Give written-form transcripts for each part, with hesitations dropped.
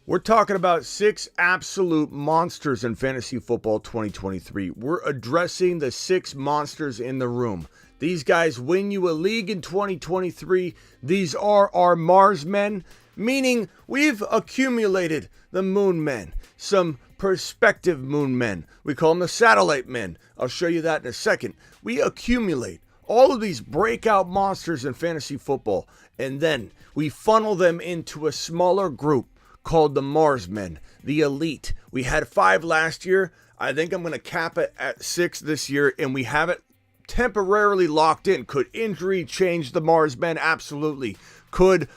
We're talking about 6 absolute monsters in fantasy football 2023. We're addressing the 6 monsters in the room. These guys win you a league in 2023. These are our Mars Men, meaning we've accumulated the Moon Men, some perspective Moon Men. We call them the Satellite Men. I'll show you that in a second. We accumulate all of these breakout monsters in fantasy football, and then we funnel them into a smaller group called the Mars Men, the elite. We had 5 last year. I think I'm going to cap it at 6 this year, and we have it temporarily locked in. Could injury change the Mars Men? Absolutely. Could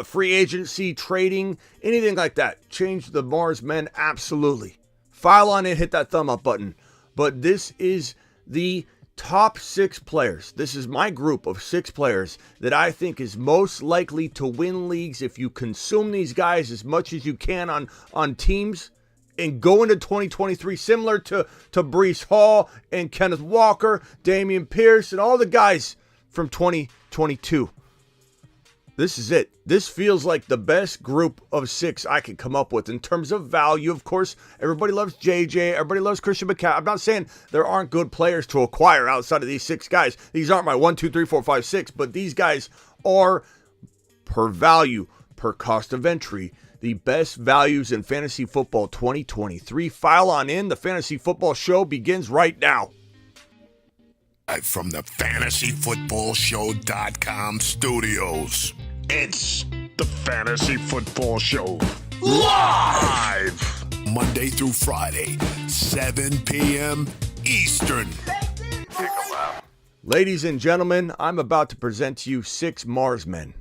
free agency, trading, anything like that change the Mars Men? Absolutely. File on it, hit that thumb up button. But this is the top 6 players. This is my group of 6 players that I think is most likely to win leagues if you consume these guys as much as you can on teams and go into 2023, similar to Breece Hall and Kenneth Walker, Dameon Pierce, and all the guys from 2022. This is it. This feels like the best group of 6 I could come up with in terms of value. Of course, everybody loves JJ. Everybody loves Christian McCaffrey. I'm not saying there aren't good players to acquire outside of these 6 guys. These aren't my 1, 2, 3, 4, 5, 6, but these guys are, per value, per cost of entry, the best values in fantasy football 2023. File on in. The Fantasy Football Show begins right now. From the FantasyFootballShow.com studios, it's the Fantasy Football Show live Monday through Friday, 7 p.m. Eastern. Ladies and gentlemen, I'm about to present to you 6 Mars Men,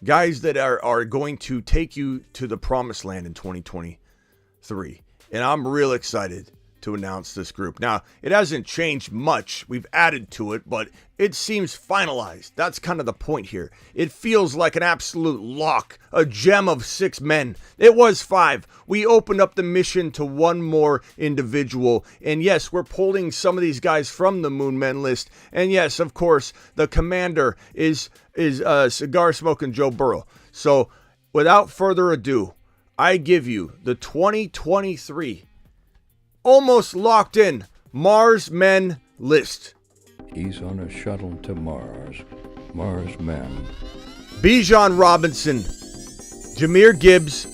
guys that are going to take you to the promised land in 2023, and I'm real excited to announce this group. Now, it hasn't changed much. We've added to it, but it seems finalized. That's kind of the point here. It feels like an absolute lock, a gem of 6 men. It was 5. We opened up the mission to 1 more individual. And yes, we're pulling some of these guys from the Moon Men list. And yes, of course, the commander is cigar-smoking Joe Burrow. So, without further ado, I give you the 2023 almost locked in Mars Men list. He's on a shuttle to Mars. Mars Men. Bijan Robinson, Jamir Gibbs,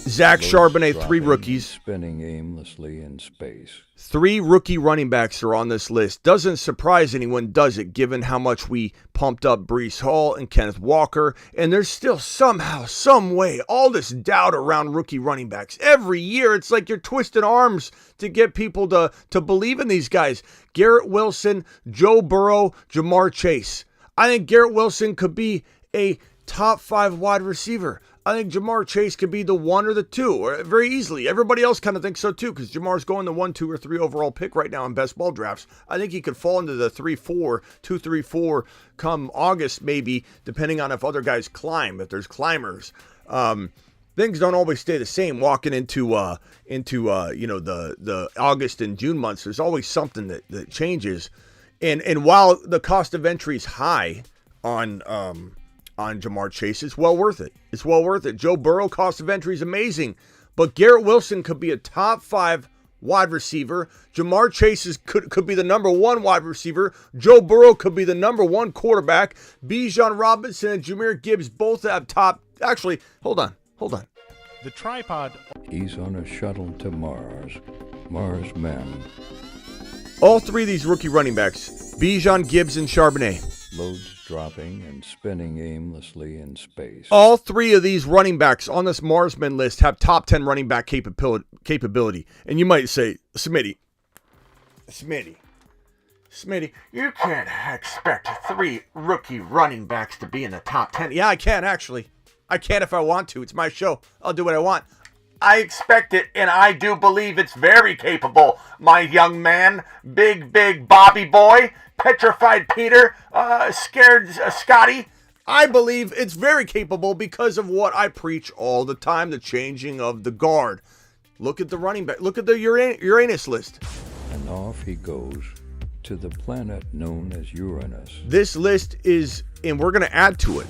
Zach Charbonnet, 3 rookies. Spinning aimlessly in space. 3 rookie running backs are on this list. Doesn't surprise anyone, does it, given how much we pumped up Breece Hall and Kenneth Walker. And there's still somehow, some way, all this doubt around rookie running backs. Every year, it's like you're twisting arms to get people to believe in these guys. Garrett Wilson, Joe Burrow, Jamar Chase. I think Garrett Wilson could be a top 5 wide receiver. I think Jamar Chase could be the 1 or the 2, or very easily. Everybody else kind of thinks so too, because Jamar's going the 1, 2, or 3 overall pick right now in best ball drafts. I think he could fall into the 3-4, 2-3-4 come August maybe, depending on if other guys climb, if there's climbers. Things don't always stay the same walking into the August and June months. There's always something that changes. And while the cost of entry is high on Jamar Chase, it's well worth it. It's well worth it. Joe Burrow, cost of entry is amazing, but Garrett Wilson could be a top 5 wide receiver. Jamar Chase could be the number 1 wide receiver. Joe Burrow could be the number 1 quarterback. Bijan Robinson and Jamir Gibbs both have top. Actually, hold on. The tripod. He's on a shuttle to Mars. Mars Men. All 3 of these rookie running backs, Bijan, Gibbs, and Charbonnet. Loads dropping and spinning aimlessly in space. All 3 of these running backs on this Mars Men list have top 10 running back capability. And you might say, Smitty, you can't expect 3 rookie running backs to be in the top 10. Yeah, I can actually. I can if I want to. It's my show. I'll do what I want. I expect it, and I do believe it's very capable, my young man. Big Bobby boy, petrified Peter, scared Scotty. I believe it's very capable because of what I preach all the time, the changing of the guard. Look at the running back. Look at the Uranus list. And off he goes to the planet known as Uranus. This list is, and we're going to add to it,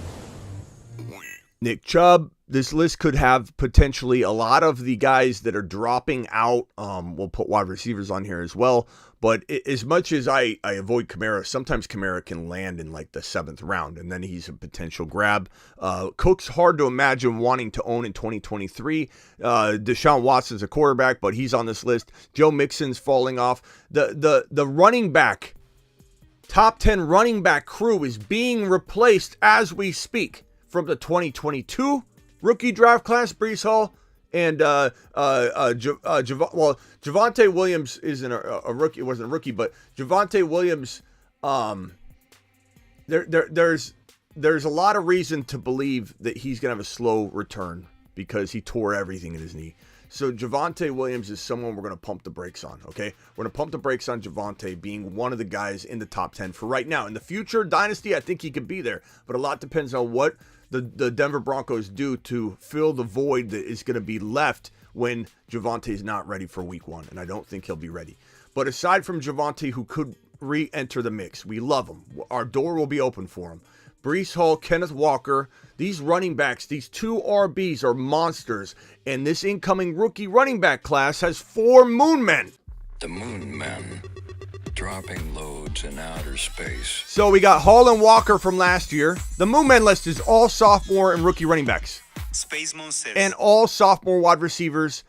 Nick Chubb, This list could have potentially a lot of the guys that are dropping out. We'll put wide receivers on here as well. But as much as I avoid Kamara, sometimes Kamara can land in like the 7th round, and then he's a potential grab. Cook's hard to imagine wanting to own in 2023. Deshaun Watson's a quarterback, but he's on this list. Joe Mixon's falling off. The running back, top 10 running back crew is being replaced as we speak from the 2022 rookie draft class, Breece Hall. And Javonte Williams isn't a rookie. It wasn't a rookie, but Javonte Williams. There's a lot of reason to believe that he's gonna have a slow return because he tore everything in his knee. So Javonte Williams is someone we're gonna pump the brakes on. Okay, we're gonna pump the brakes on Javonte being one of the guys in the top 10 for right now. In the future, Dynasty, I think he could be there, but a lot depends on what the Denver Broncos do to fill the void that is going to be left when Javonte is not ready for week 1, and I don't think he'll be ready. But aside from Javonte, who could re-enter the mix, we love him. Our door will be open for him. Breece Hall, Kenneth Walker, these running backs, these 2 RBs are monsters, and this incoming rookie running back class has 4 Moon Men. The Moon Men, dropping loads in outer space. So we got Hall and Walker from last year. The Moon Men list is all sophomore and rookie running backs. Space Monsters. And all sophomore wide receivers,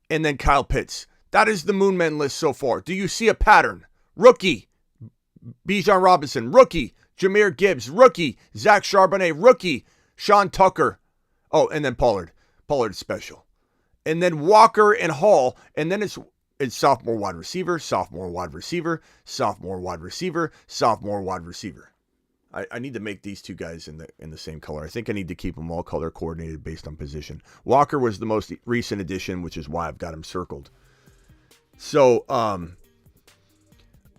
and then Kyle Pitts. That is the Moon Men list so far. Do you see a pattern? Rookie, Bijan Robinson. Rookie, Jamir Gibbs. Rookie, Zach Charbonnet. Rookie, Sean Tucker. Oh, and then Pollard. Pollard's special. And then Walker and Hall, and then it's sophomore wide receiver, sophomore wide receiver, sophomore wide receiver, sophomore wide receiver. I need to make these 2 guys in the same color. I think I need to keep them all color coordinated based on position. Walker was the most recent addition, which is why I've got him circled. So,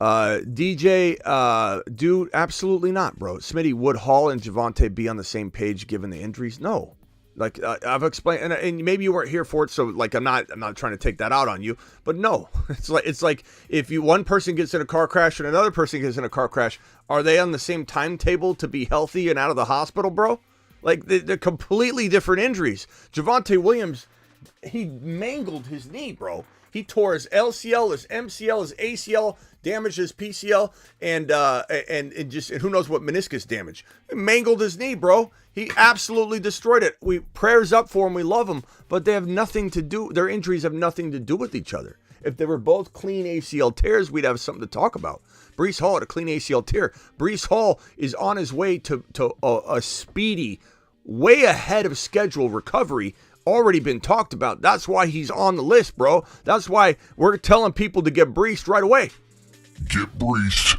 DJ, dude, absolutely not, bro. Smitty, would Hall and Javonte be on the same page given the injuries? No. Like I've explained, and maybe you weren't here for it, so like I'm not trying to take that out on you, but no, it's like if one person gets in a car crash and another person gets in a car crash, are they on the same timetable to be healthy and out of the hospital, bro? Like they're completely different injuries. Javonte Williams, he mangled his knee, bro. He tore his LCL, his MCL, his ACL, damaged his PCL, and who knows what meniscus damage. He mangled his knee, bro. He absolutely destroyed it. Prayers up for him. We love him, but they have nothing to do. Their injuries have nothing to do with each other. If they were both clean ACL tears, we'd have something to talk about. Breece Hall had a clean ACL tear. Breece Hall is on his way to a speedy, way ahead of schedule recovery. Already been talked about. That's why he's on the list, bro. That's why we're telling people to get breached right away. Get breached.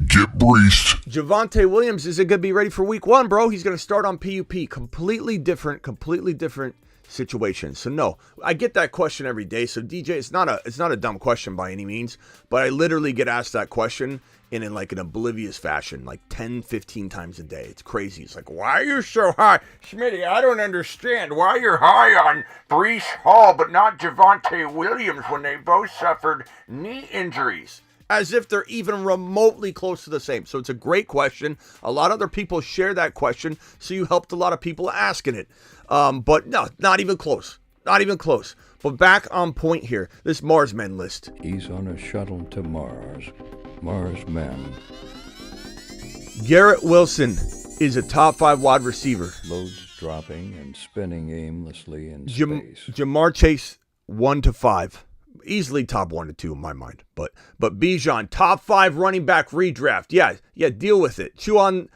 Get breached. Javonte Williams isn't going to be ready for week 1, bro. He's going to start on PUP. Completely different situation. So no, I get that question every day. So DJ, it's not a dumb question by any means, but I literally get asked that question in like an oblivious fashion, like 10, 15 times a day. It's crazy. It's like, why are you so high? Smitty, I don't understand why you're high on Breece Hall, but not Javonte Williams when they both suffered knee injuries. As if they're even remotely close to the same. So it's a great question. A lot of other people share that question, so you helped a lot of people asking it. But no, not even close. Not even close. But back on point here. This Mars Men list. He's on a shuttle to Mars. Mars Men. Garrett Wilson is a top 5 wide receiver. Loads dropping and spinning aimlessly in space. Jamar Chase, 1 to 5. Easily top 1 to 2 in my mind. But Bijan, top 5 running back redraft. Yeah, deal with it. Chew on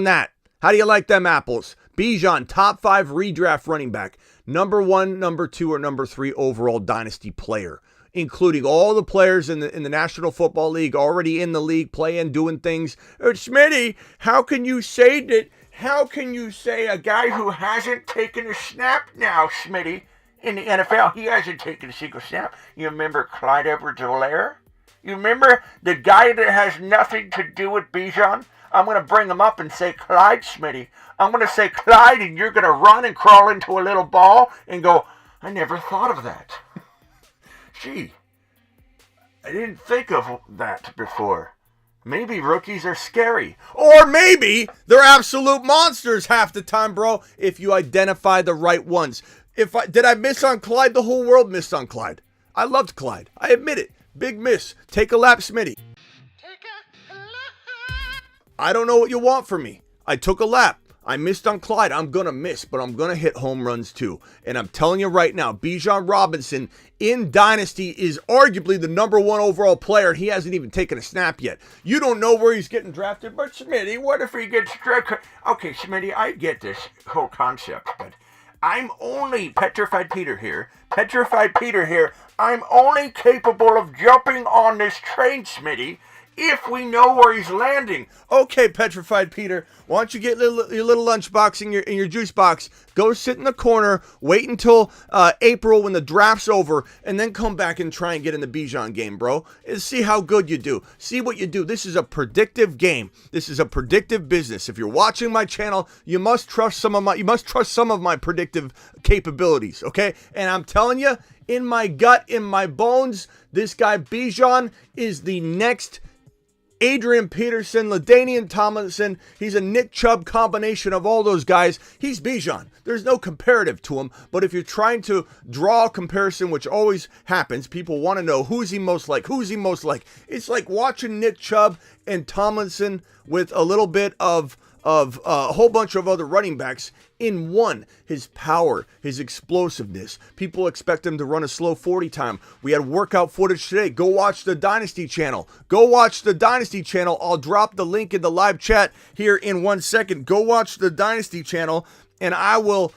that. How do you like them apples? Bijan, top 5 redraft running back. Number 1, number 2, or number 3 overall Dynasty player, including all the players in the National Football League, already in the league, playing, doing things. Smitty, how can you say that? How can you say a guy who hasn't taken a snap now, Smitty, in the NFL, he hasn't taken a single snap? You remember Clyde Edwards-Helaire? You remember the guy that has nothing to do with Bijan? I'm going to bring him up and say, Clyde, Smitty. I'm going to say, Clyde, and you're going to run and crawl into a little ball and go, I never thought of that. Gee, I didn't think of that before. Maybe rookies are scary. Or maybe they're absolute monsters half the time, bro, if you identify the right ones. Did I miss on Clyde? The whole world missed on Clyde. I loved Clyde. I admit it. Big miss. Take a lap, Smitty. I don't know what you want from me. I took a lap. I missed on Clyde. I'm going to miss, but I'm going to hit home runs too. And I'm telling you right now, Bijan Robinson in Dynasty is arguably the number 1 overall player. He hasn't even taken a snap yet. You don't know where he's getting drafted, but Smitty, what if he gets drafted? Okay, Smitty, I get this whole concept, but I'm only Petrified Peter here. I'm only capable of jumping on this train, Smitty, if we know where he's landing. Okay, Petrified Peter, why don't you get your little lunchbox in your juice box, go sit in the corner, wait until April when the draft's over, and then come back and try and get in the Bijan game, bro. And see how good you do. See what you do. This is a predictive game. This is a predictive business. If you're watching my channel, you must trust some of my predictive capabilities, okay? And I'm telling you, in my gut, in my bones, this guy Bijan is the next Adrian Peterson, LaDainian Tomlinson. He's a Nick Chubb combination of all those guys. He's Bijan. There's no comparative to him. But if you're trying to draw a comparison, which always happens, people want to know who's he most like. It's like watching Nick Chubb and Tomlinson with a little bit of a whole bunch of other running backs in one. His power, his explosiveness. People expect him to run a slow 40 time. We had workout footage today. Go watch the Dynasty channel. I'll drop the link in the live chat here in 1 second. Go watch the Dynasty channel, and I will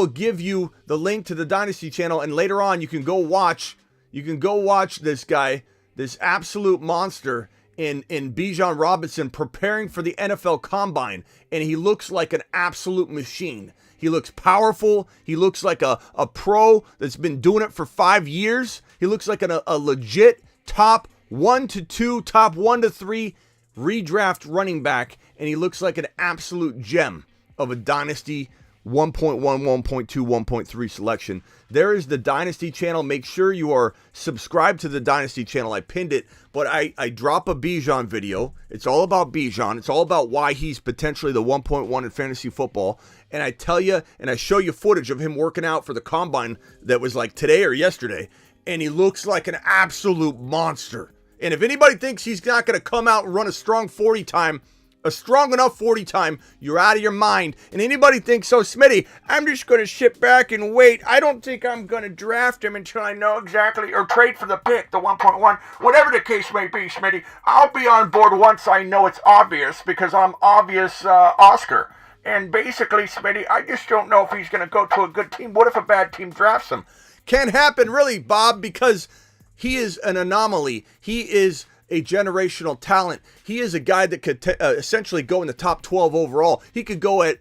give you the link to the Dynasty channel, and later on you can go watch this guy, this absolute monster in Bijan Robinson preparing for the NFL Combine, and he looks like an absolute machine. He looks powerful. He looks like a pro that's been doing it for 5 years. He looks like a legit top 1 to 2, top 1 to 3 redraft running back, and he looks like an absolute gem of a Dynasty 1.1, 1.2, 1.3 selection. There is the Dynasty channel. Make sure you are subscribed to the Dynasty channel. I pinned it, but I drop a Bijan video. It's all about Bijan. It's all about why he's potentially the 1.1 in fantasy football. And I tell you, and I show you footage of him working out for the Combine that was like today or yesterday, and he looks like an absolute monster. And if anybody thinks he's not going to come out and run a strong 40 time, a strong enough 40 time, you're out of your mind. And anybody thinks, so Smitty, I'm just going to sit back and wait. I don't think I'm going to draft him until I know exactly, or trade for the pick, the 1.1, whatever the case may be, Smitty. I'll be on board once I know it's obvious, because I'm obvious Oscar. And basically, Smitty, I just don't know if he's going to go to a good team. What if a bad team drafts him? Can't happen, really, Bob, because he is an anomaly. He is a generational talent. He is a guy that could essentially go in the top 12 overall. He could go at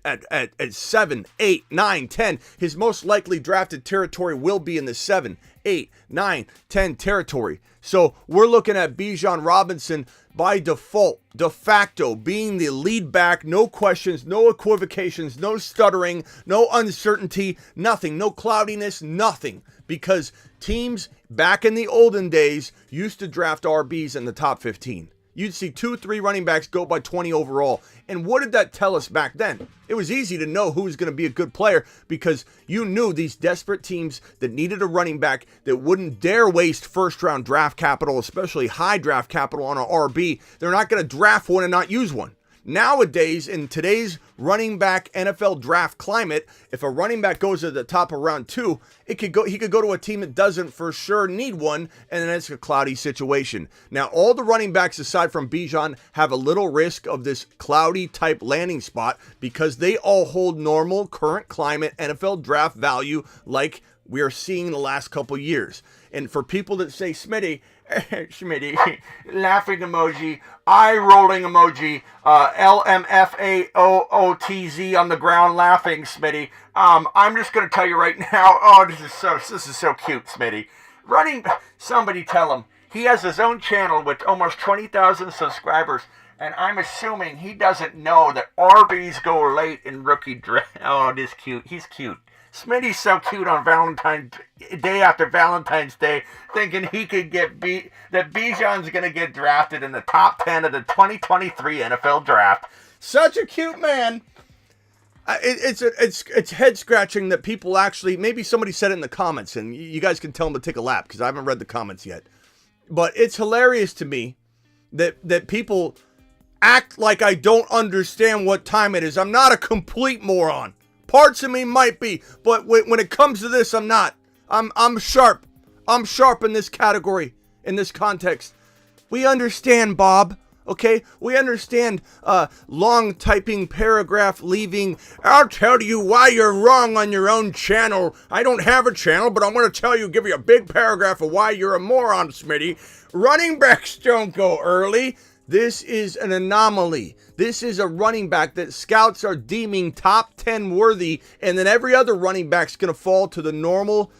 7, 8, 9, 10. His most likely drafted territory will be in the 7, 8, 9, 10 territory. So we're looking at Bijan Robinson by default, de facto, being the lead back. No questions, no equivocations, no stuttering, no uncertainty, nothing, no cloudiness, nothing. Because teams back in the olden days used to draft RBs in the top 15. You'd see 2-3 running backs go by 20 overall. And what did that tell us back then? It was easy to know who was going to be a good player, because you knew these desperate teams that needed a running back that wouldn't dare waste first-round draft capital, especially high draft capital, on an RB. They're not going to draft one and not use one. Nowadays, in today's running back NFL draft climate, if a running back goes to the top of round 2, he could go to a team that doesn't for sure need one, and then it's a cloudy situation. Now, all the running backs aside from Bijan have a little risk of this cloudy type landing spot, because they all hold normal current climate NFL draft value like we are seeing the last couple years. And for people that say, Smitty, laughing emoji, eye rolling emoji, LMFAOOTZ on the ground laughing, Smitty. I'm just gonna tell you right now. This is so cute, Smitty. Somebody tell him he has his own channel with almost 20,000 subscribers, and I'm assuming he doesn't know that RBs go late in rookie draft. Oh, this cute. He's cute. Smitty's so cute on Valentine's Day after Valentine's Day, thinking he could get that Bijan's going to get drafted in the top 10 of the 2023 NFL Draft. Such a cute man. It's head scratching that people actually, maybe somebody said it in the comments, and you guys can tell them to take a lap because I haven't read the comments yet. But it's hilarious to me that people act like I don't understand what time it is. I'm not a complete moron. Parts of me might be, but when it comes to this, I'm not. I'm sharp. I'm sharp in this category, in this context. We understand, Bob. Okay? We understand long typing paragraph leaving. I'll tell you why you're wrong on your own channel. I don't have a channel, but I'm going to tell you, give you a big paragraph of why you're a moron, Smitty. Running backs don't go early. This is an anomaly. This is a running back that scouts are deeming top 10 worthy, and then every other running back's going to fall to the normal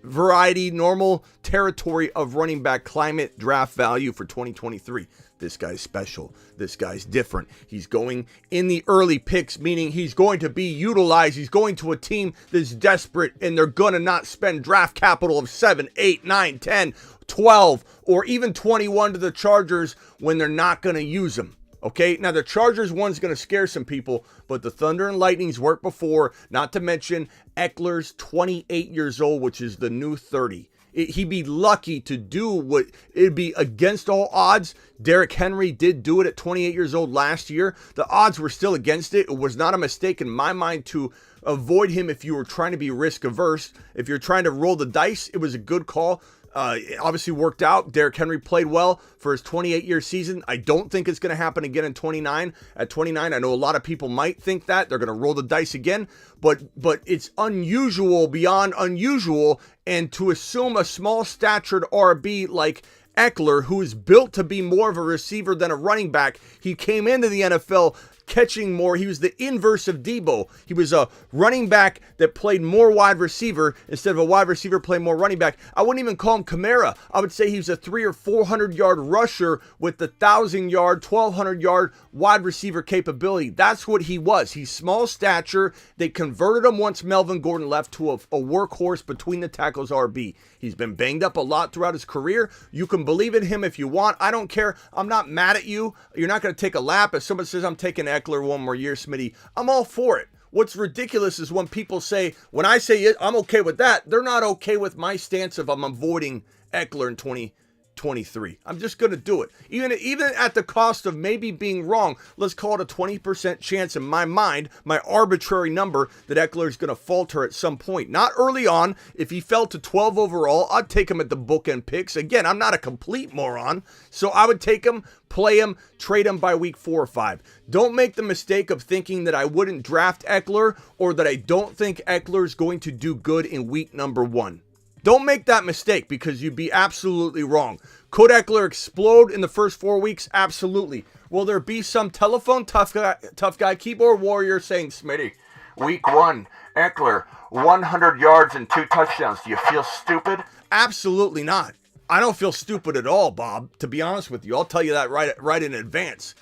variety, normal territory of running back climate draft value for 2023. This guy's special. This guy's different. He's going in the early picks, meaning he's going to be utilized. He's going to a team that's desperate, and they're going to not spend draft capital of 7, 8, 9, 10, 12, or even 21 to the Chargers when they're not going to use them. Okay, now the Chargers one's going to scare some people, but the Thunder and Lightning's worked before, not to mention Ekeler's 28 years old, which is the new 30. He'd be lucky to do what it'd be against all odds. Derrick Henry did do it at 28 years old last year. The odds were still against it. It was not a mistake in my mind to avoid him if you were trying to be risk averse. If you're trying to roll the dice, it was a good call. It obviously worked out. Derrick Henry played well for his 28-year season. I don't think it's going to happen again in 29. At 29, I know a lot of people might think that. They're going to roll the dice again. But it's unusual beyond unusual. And to assume a small-statured RB like Ekeler, who is built to be more of a receiver than a running back, he came into the NFL catching more. He was the inverse of Debo. He was a running back that played more wide receiver instead of a wide receiver playing more running back. I wouldn't even call him Kamara. I would say he was a 300 or 400 yard rusher with the 1,000 yard, 1,200 yard wide receiver capability. That's what he was. He's small stature. They converted him once Melvin Gordon left to a workhorse between the tackles RB. He's been banged up a lot throughout his career. You can believe in him if you want. I don't care. I'm not mad at you. You're not going to take a lap. If someone says I'm taking Ekeler one more year, Smitty, I'm all for it. What's ridiculous is when people say, when I say I'm okay with that, they're not okay with my stance of I'm avoiding Ekeler in 2023. I'm just going to do it. Even at the cost of maybe being wrong, let's call it a 20% chance in my mind, my arbitrary number, that Ekeler is going to falter at some point. Not early on. If he fell to 12 overall, I'd take him at the bookend picks. Again, I'm not a complete moron, so I would take him, play him, trade him by week 4 or 5. Don't make the mistake of thinking that I wouldn't draft Ekeler or that I don't think Ekeler is going to do good in week number 1. Don't make that mistake because you'd be absolutely wrong. Could Ekeler explode in the first 4 weeks? Absolutely. Will there be some telephone tough guy keyboard warrior saying, Smitty, week 1, Ekeler, 100 yards and 2 touchdowns. Do you feel stupid? Absolutely not. I don't feel stupid at all, Bob, to be honest with you. I'll tell you that right in advance.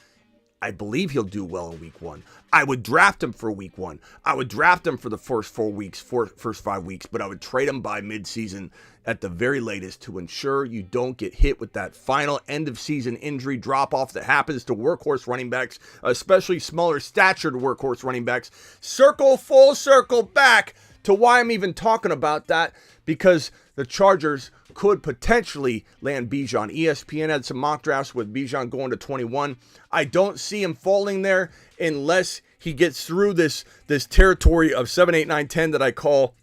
I believe he'll do well in week 1. I would draft him for week 1. I would draft him for the first 4 weeks, first 5 weeks, but I would trade him by midseason at the very latest to ensure you don't get hit with that final end of season injury drop off that happens to workhorse running backs, especially smaller statured workhorse running backs. Full circle back to why I'm even talking about that, because the Chargers could potentially land Bijan. ESPN had some mock drafts with Bijan going to 21. I don't see him falling there unless he gets through this territory of 7, 8, 9, 10 that I call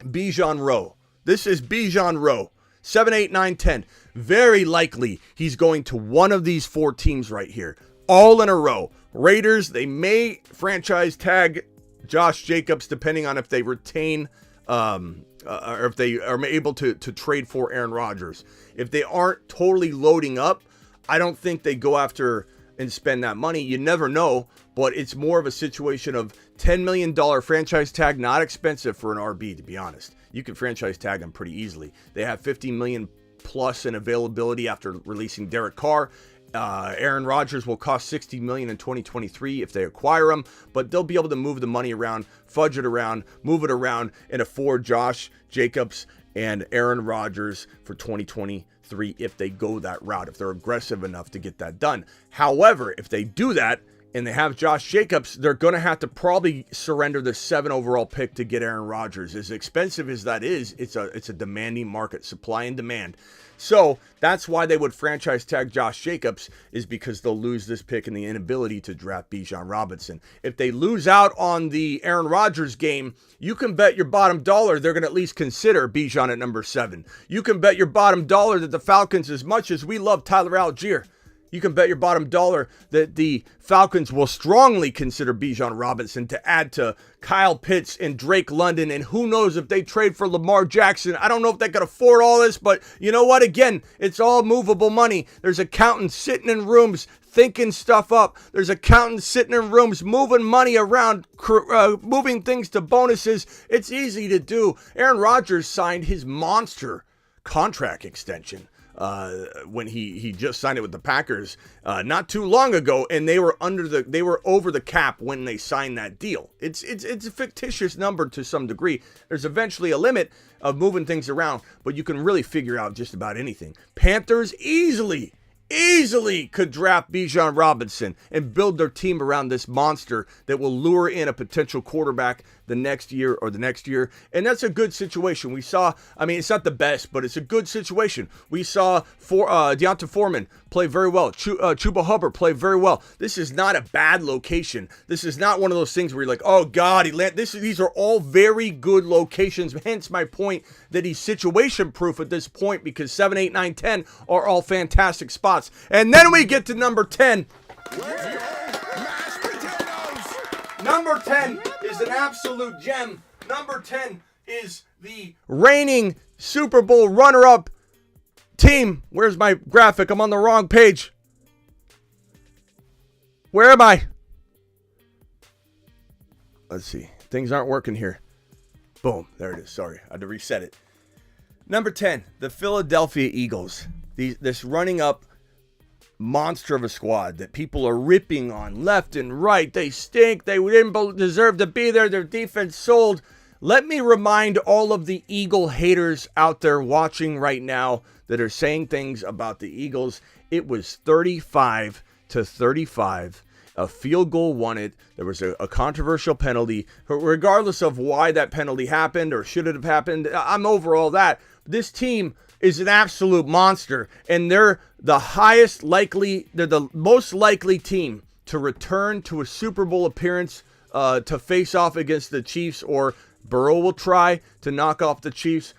Bijan row. This is Bijan row. 7, 8, 9, 10. Very likely he's going to one of these 4 teams right here. All in a row. Raiders, they may franchise tag Josh Jacobs depending on if they retain or if they are able to trade for Aaron Rodgers. If they aren't totally loading up, I don't think they go after and spend that money. You never know, but it's more of a situation of $10 million franchise tag, not expensive for an RB, to be honest. You can franchise tag them pretty easily. They have $50 million plus in availability after releasing Derek Carr. Aaron Rodgers will cost $60 million in 2023 if they acquire him, but they'll be able to move the money around, fudge it around, move it around, and afford Josh Jacobs and Aaron Rodgers for 2023 if they go that route, if they're aggressive enough to get that done. However, if they do that and they have Josh Jacobs, they're going to have to probably surrender the 7 overall pick to get Aaron Rodgers. As expensive as that is, it's a demanding market, supply and demand. So that's why they would franchise tag Josh Jacobs, is because they'll lose this pick and the inability to draft Bijan Robinson. If they lose out on the Aaron Rodgers game, you can bet your bottom dollar they're going to at least consider Bijan at number 7. You can bet your bottom dollar that the Falcons, as much as we love Tyler Algier, you can bet your bottom dollar that the Falcons will strongly consider Bijan Robinson to add to Kyle Pitts and Drake London. And who knows if they trade for Lamar Jackson. I don't know if they could afford all this, but you know what? Again, it's all movable money. There's accountants sitting in rooms thinking stuff up. There's accountants sitting in rooms moving money around, moving things to bonuses. It's easy to do. Aaron Rodgers signed his monster contract extension when he just signed it with the Packers not too long ago, and they were over the cap when they signed that deal. It's a fictitious number to some degree. There's eventually a limit of moving things around, but you can really figure out just about anything. Panthers easily could draft Bijan Robinson and build their team around this monster that will lure in a potential quarterback the next year. And that's a good situation. We saw, I mean, it's not the best, but it's a good situation. We saw Deonta Foreman play very well. Chuba Hubbard play very well. This is not a bad location. This is not one of those things where you're like, oh God, these are all very good locations. Hence my point that he's situation proof at this point, because 7, 8, 9, 10 are all fantastic spots. And then we get to number 10. Number 10 is an absolute gem. Number 10 is the reigning Super Bowl runner-up team. Where's my graphic? I'm on the wrong page. Where am I? Let's see. Things aren't working here. Boom. There it is. Sorry. I had to reset it. Number 10, the Philadelphia Eagles. This running up monster of a squad that people are ripping on left and right. They stink. They didn't deserve to be there. Their defense sold. Let me remind all of the Eagle haters out there watching right now that are saying things about the Eagles. It was 35-35. A field goal won it. There was a controversial penalty. Regardless of why that penalty happened or should it have happened, I'm over all that. This team is an absolute monster, and they're the most likely team to return to a Super Bowl appearance to face off against the Chiefs, or Burrow will try to knock off the Chiefs.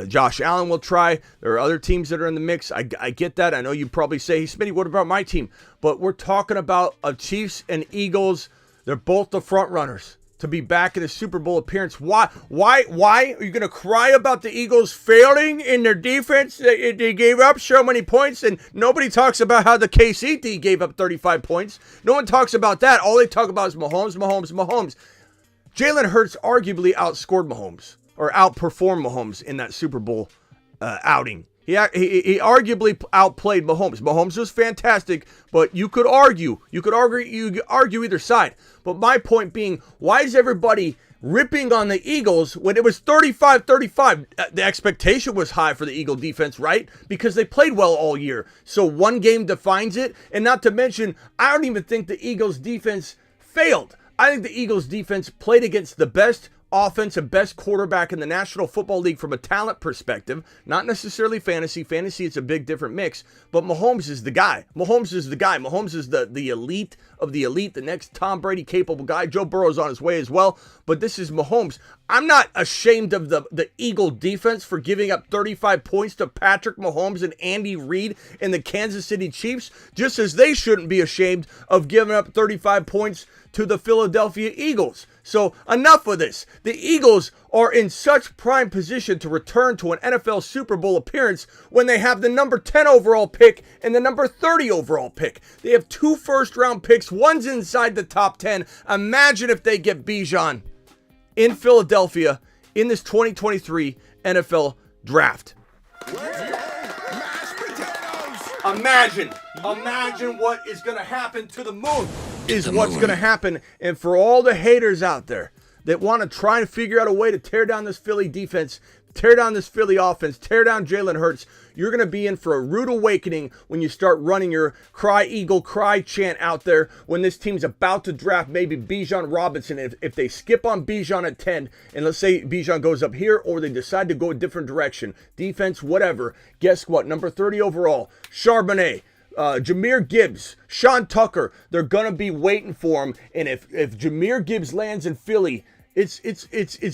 Josh Allen will try. There are other teams that are in the mix. I get that. I know you probably say, hey, Smitty, what about my team? But we're talking about Chiefs and Eagles. They're both the front runners to be back in a Super Bowl appearance. Why are you going to cry about the Eagles failing in their defense? They gave up so many points, and nobody talks about how the KC gave up 35 points. No one talks about that. All they talk about is Mahomes. Jalen Hertz arguably outscored Mahomes, or outperformed Mahomes in that Super Bowl outing. He arguably outplayed Mahomes. Mahomes was fantastic, but you could argue either side. But my point being, why is everybody ripping on the Eagles when it was 35-35? The expectation was high for the Eagle defense, right? Because they played well all year. So one game defines it. And not to mention, I don't even think the Eagles defense failed. I think the Eagles defense played against the best offense and best quarterback in the National Football League from a talent perspective, not necessarily fantasy. Fantasy, it's a big different mix, but Mahomes is the guy. Mahomes is the elite of the elite, the next Tom Brady capable guy. Joe Burrow's on his way as well, but this is Mahomes. I'm not ashamed of the Eagle defense for giving up 35 points to Patrick Mahomes and Andy Reid and the Kansas City Chiefs, just as they shouldn't be ashamed of giving up 35 points to the Philadelphia Eagles. So enough of this. The Eagles are in such prime position to return to an NFL Super Bowl appearance when they have the number 10 overall pick and the number 30 overall pick. They have 2 first-round picks. One's inside the top 10. Imagine if they get Bijan in Philadelphia in this 2023 NFL Draft. Imagine what is going to happen to the moon is what's going to happen. And for all the haters out there that want to try and figure out a way to tear down this Philly defense, tear down this Philly offense, tear down Jalen Hurts, you're going to be in for a rude awakening when you start running your cry eagle, cry chant out there when this team's about to draft maybe Bijan Robinson. If they skip on Bijan at 10, and let's say Bijan goes up here, or they decide to go a different direction, defense, whatever, guess what? Number 30 overall, Charbonnet, Jamir Gibbs, Sean Tucker, they're going to be waiting for him. And if Jamir Gibbs lands in Philly, it's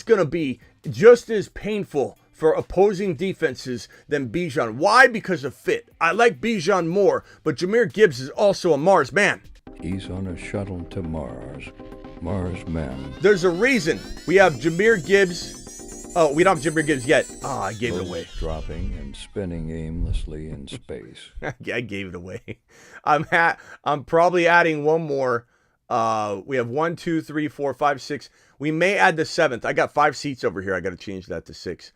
going to be just as painful for opposing defenses than Bijan. Why? Because of fit. I like Bijan more, but Jamir Gibbs is also a Mars man. He's on a shuttle to Mars. Mars Men. There's a reason we have Jamir Gibbs. Oh, we don't have Jamir Gibbs yet. Oh, I gave it away. Dropping and spinning aimlessly in space. I gave it away. I'm probably adding one more. We have 1, 2, 3, 4, 5, 6. We may add the 7th. I got 5 seats over here. I got to change that to 6.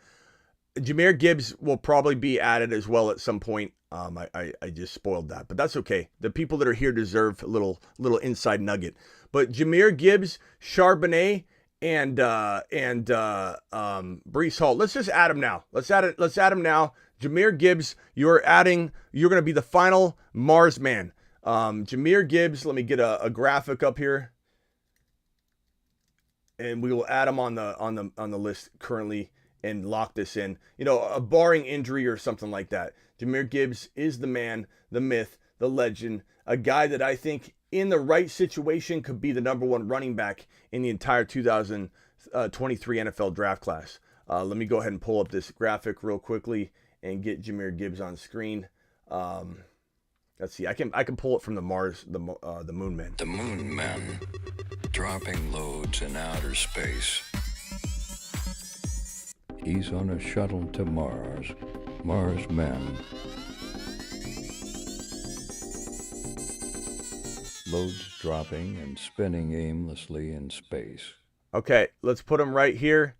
Jamir Gibbs will probably be added as well at some point. I just spoiled that, but that's okay. The people that are here deserve a little inside nugget. But Jamir Gibbs, Charbonnet, and Breece Hall. Let's just add them now. Let's add them now. Jamir Gibbs, you're going to be the final Mars man. Jamir Gibbs, let me get a graphic up here, and we will add him on the list currently and lock this in. Barring injury or something like that, Jamir Gibbs is the man, the myth, the legend, a guy that I think in the right situation could be the number 1 running back in the entire 2023 NFL draft class. Let me go ahead and pull up this graphic real quickly and get Jamir Gibbs on screen. Let's see. I can pull it from the Moon Men. The Moon Men, dropping loads in outer space. He's on a shuttle to Mars. Mars Men. Loads dropping and spinning aimlessly in space. Okay, let's put him right here.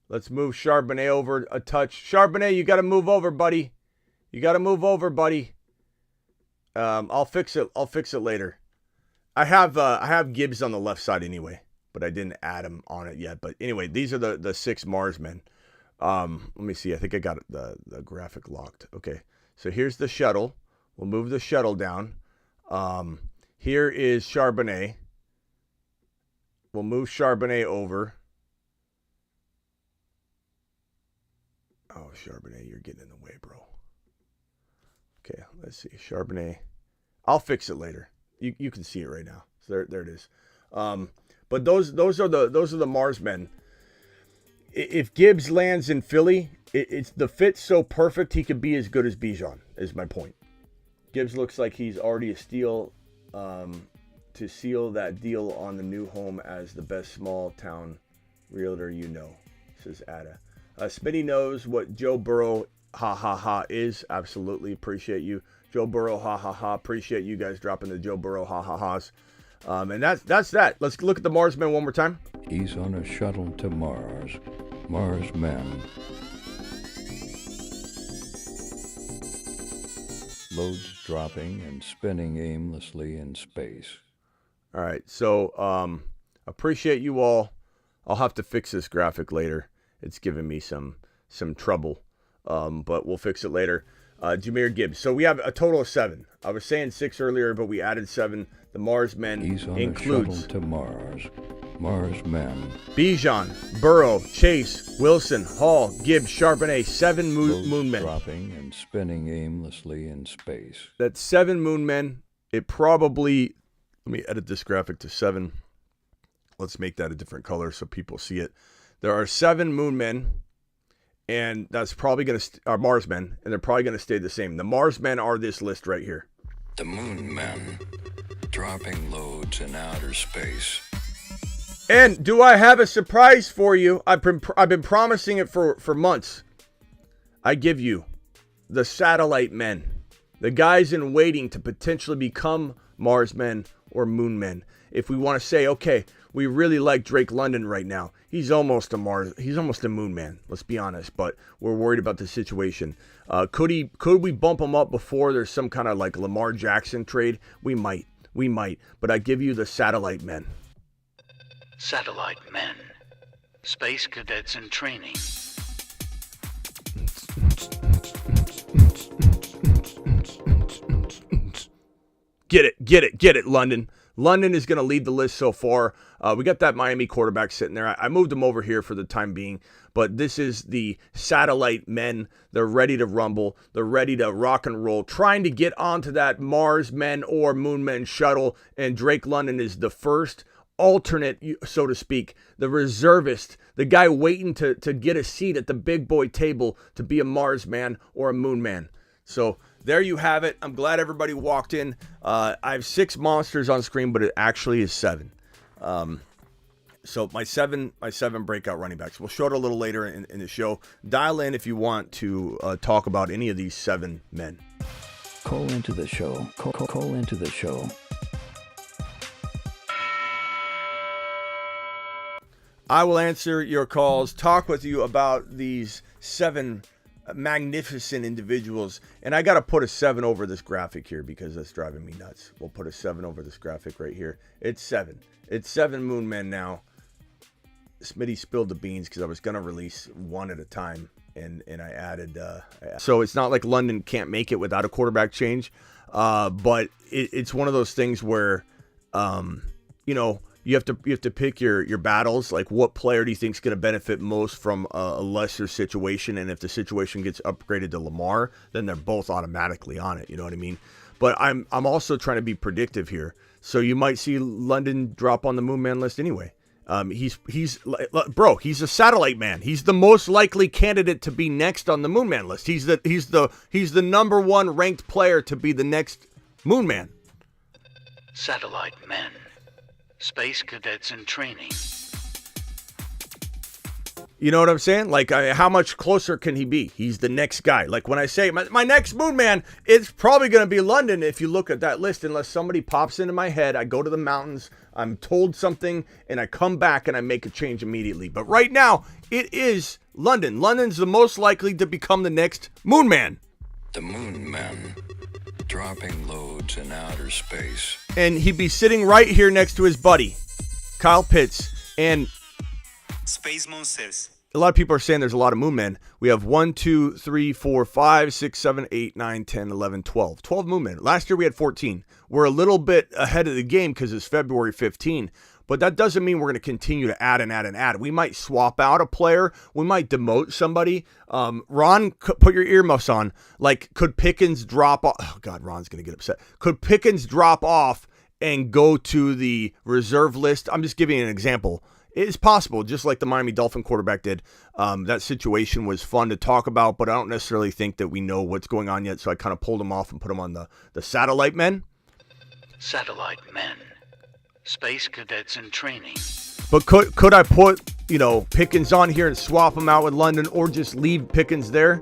Let's move Charbonnet over a touch. Charbonnet, you got to move over, buddy. I'll fix it later. I have Gibbs on the left side anyway, but I didn't add him on it yet. But anyway, these are the 6 Mars men. Let me see. I think I got the graphic locked. Okay, so here's the shuttle. We'll move the shuttle down. Here is Charbonnet. We'll move Charbonnet over. Oh, Charbonnet, you're getting in the way, bro. Okay, let's see. Charbonnet. I'll fix it later. You can see it right now. So there it is. But those are the Mars men. If Gibbs lands in Philly, it's the fit so perfect he could be as good as Bijan, is my point. Gibbs looks like he's already a steal to seal that deal on the new home as the best small town realtor says Ada. Smitty knows what Joe Burrow is. Absolutely appreciate you. Joe Burrow appreciate you guys dropping the Joe Burrow ha-ha-has. And that's that. Let's look at the Mars Men one more time. He's on a shuttle to Mars. Mars Men. Loads dropping and spinning aimlessly in space. All right, so appreciate you all. I'll have to fix this graphic later. It's giving me some trouble, but we'll fix it later. Jamir Gibbs. So we have a total of 7. I was saying 6 earlier, but we added 7. The Mars Men includes a shuttle to Mars. Mars Men. Bijan, Burrow, Chase, Wilson, Hall, Gibbs, Charbonnet. 7 moon men. Dropping and spinning aimlessly in space. That's 7 moon men. It probably... Let me edit this graphic to 7. Let's make that a different color so people see it. There are 7 moon men, and that's probably going to Mars men, and they're probably going to stay the same. The Mars men are this list right here. The Moon Men, dropping loads in outer space. And do I have a surprise for you? I've been promising it for months. I give you the satellite men, the guys in waiting to potentially become Mars men or moon men. If we want to say, okay, we really like Drake London right now. He's almost a moon man, let's be honest, but we're worried about the situation. Could we bump him up before there's some kind of like Lamar Jackson trade? We might, but I give you the satellite men. Satellite men. Space cadets in training. Get it, London. London is going to lead the list so far. We got that Miami quarterback sitting there. I moved him over here for the time being, but this is the satellite men. They're ready to rumble. They're ready to rock and roll, trying to get onto that Mars Men or Moon Men shuttle, and Drake London is the first alternate, so to speak, the reservist, the guy waiting to get a seat at the big boy table to be a Mars man or a Moon man. So there you have it. I'm glad everybody walked in. I have 6 monsters on screen, but it actually is 7. So my seven breakout running backs. We'll show it a little later in the show. Dial in if you want to talk about any of these 7 men. Call into the show. Call into the show. I will answer your calls, talk with you about these 7 magnificent individuals. And I got to put a 7 over this graphic here because that's driving me nuts. We'll put a 7 over this graphic right here. It's 7. It's 7 moon men now. Smitty spilled the beans because I was going to release one at a time. And I added... so it's not like London can't make it without a quarterback change. But it's one of those things where, you have to pick your battles. Like, what player do you think is going to benefit most from a lesser situation? And if the situation gets upgraded to Lamar, then they're both automatically on it. You know what I mean? But I'm also trying to be predictive here. So you might see London drop on the Moon Man list anyway. He's a satellite man. He's the most likely candidate to be next on the Moon Man list. He's the number 1 ranked player to be the next Moon Man. Satellite men. Space cadets in training. You know what I'm saying? Like, how much closer can he be? He's the next guy. Like, when I say my next Moon Man, it's probably going to be London if you look at that list, unless somebody pops into my head. I go to the mountains, I'm told something, and I come back and I make a change immediately. But right now, it is London. London's the most likely to become the next Moon Man. The Moon Men, dropping loads in outer space. And he'd be sitting right here next to his buddy, Kyle Pitts. And Space Monsters. A lot of people are saying there's a lot of Moon Men. We have 1, 2, 3, 4, 5, 6, 7, 8, 9, 10, 11, 12. 12 Moon Men. Last year we had 14. We're a little bit ahead of the game because it's February 15. But that doesn't mean we're going to continue to add and add and add. We might swap out a player. We might demote somebody. Ron, put your earmuffs on. Like, could Pickens drop off? Oh, God, Ron's going to get upset. Could Pickens drop off and go to the reserve list? I'm just giving you an example. It is possible, just like the Miami Dolphin quarterback did. That situation was fun to talk about, but I don't necessarily think that we know what's going on yet, so I kind of pulled him off and put him on the satellite men. Satellite men. Space cadets in training. But could I put, Pickens on here and swap him out with London, or just leave Pickens there?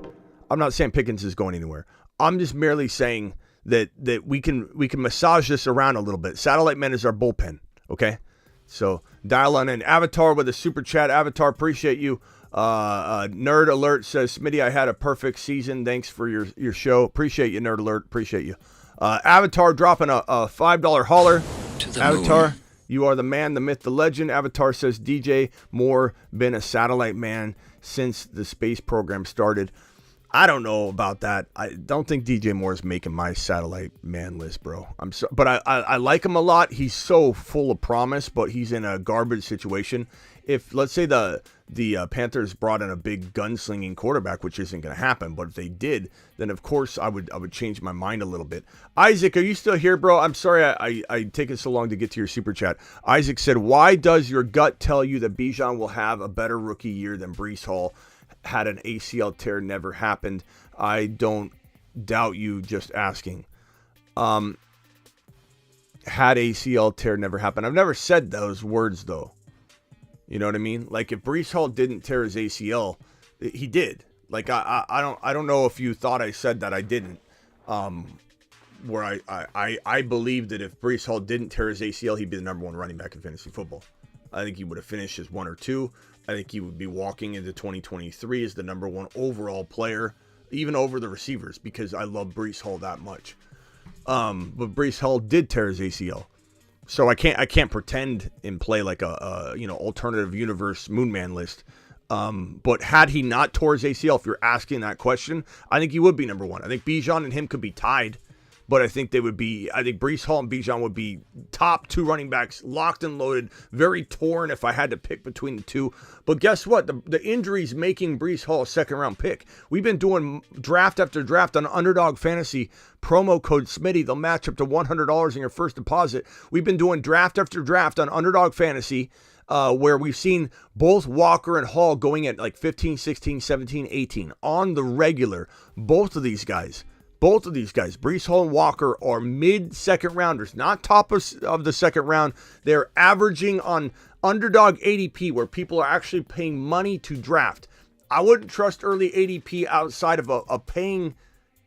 I'm not saying Pickens is going anywhere. I'm just merely saying that we can massage this around a little bit. Satellite men is our bullpen, okay? So dial on in. Avatar with a super chat. Avatar, appreciate you. Nerd Alert says, Smitty, I had a perfect season. Thanks for your show. Appreciate you, Nerd Alert. Appreciate you. Avatar dropping a $5 hauler. Avatar, moon. You are the man, the myth, the legend. Avatar says, DJ Moore been a satellite man since the space program started. I don't know about that. I don't think DJ Moore is making my satellite man list, bro. But I like him a lot. He's so full of promise, but he's in a garbage situation. If, let's say, the Panthers brought in a big gunslinging quarterback, which isn't going to happen, but if they did, then of course I would change my mind a little bit. Isaac, are you still here, bro? I'm sorry I taken so long to get to your super chat. Isaac said, why does your gut tell you that Bijan will have a better rookie year than Breece Hall? Had an ACL tear never happened. I don't doubt you, just asking. Had ACL tear never happened. I've never said those words, though. You know what I mean? Like, if Breece Hall didn't tear his ACL, he did. Like, I don't know if you thought I said that. I didn't. where I believe that if Breece Hall didn't tear his ACL, he'd be the number 1 running back in fantasy football. I think he would have finished as 1 or 2. I think he would be walking into 2023 as the number 1 overall player, even over the receivers, because I love Breece Hall that much. But Breece Hall did tear his ACL. So I can't pretend and play like a alternative universe Moonman list. But had he not tore his ACL, if you're asking that question, I think he would be number 1. I think Bijan and him could be tied, but I think Breece Hall and Bijan would be top 2 running backs, locked and loaded, very torn if I had to pick between the two. But guess what? The injuries making Breece Hall a 2nd-round pick. We've been doing draft after draft on Underdog Fantasy. Promo code Smitty. They'll match up to $100 in your first deposit. We've been doing draft after draft on Underdog Fantasy, where we've seen both Walker and Hall going at like 15, 16, 17, 18 on the regular. Both of these guys, Breece Hall and Walker, are mid-second rounders, not top of the 2nd round. They're averaging on Underdog ADP, where people are actually paying money to draft. I wouldn't trust early ADP outside of a paying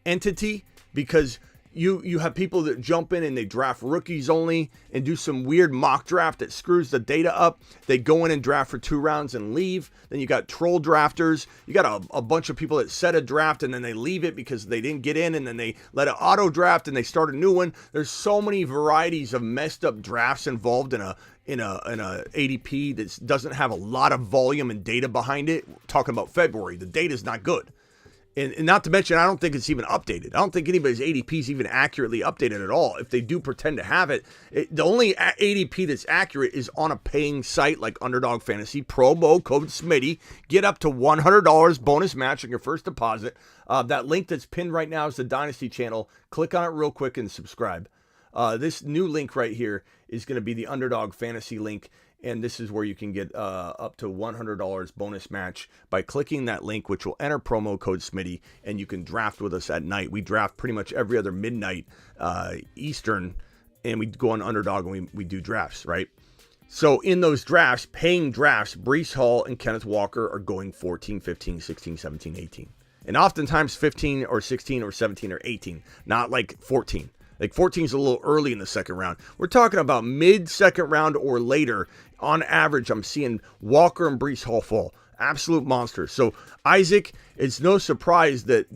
entity, because you have people that jump in and they draft rookies only and do some weird mock draft that screws the data up. They go in and draft for 2 rounds and leave. Then you got troll drafters. You got a bunch of people that set a draft and then they leave it because they didn't get in, and then they let it auto draft and they start a new one. There's so many varieties of messed up drafts involved in a ADP that doesn't have a lot of volume and data behind it. We're talking about February. The data is not good. And not to mention, I don't think it's even updated. I don't think anybody's ADP is even accurately updated at all. If they do pretend to have it, the only ADP that's accurate is on a paying site like Underdog Fantasy. Promo code Smitty. Get up to $100 bonus match on your first deposit. That link that's pinned right now is the Dynasty channel. Click on it real quick and subscribe. This new link right here is going to be the Underdog Fantasy link. And this is where you can get up to $100 bonus match by clicking that link, which will enter promo code Smitty, and you can draft with us at night. We draft pretty much every other midnight Eastern, and we go on Underdog and we do drafts, right? So in those drafts, paying drafts, Breece Hall and Kenneth Walker are going 14, 15, 16, 17, 18. And oftentimes 15 or 16 or 17 or 18, not like 14. Like 14 is a little early in the 2nd round. We're talking about mid-2nd round or later. On average, I'm seeing Walker and Breece Hall fall. Absolute monsters. So, Isaac, it's no surprise that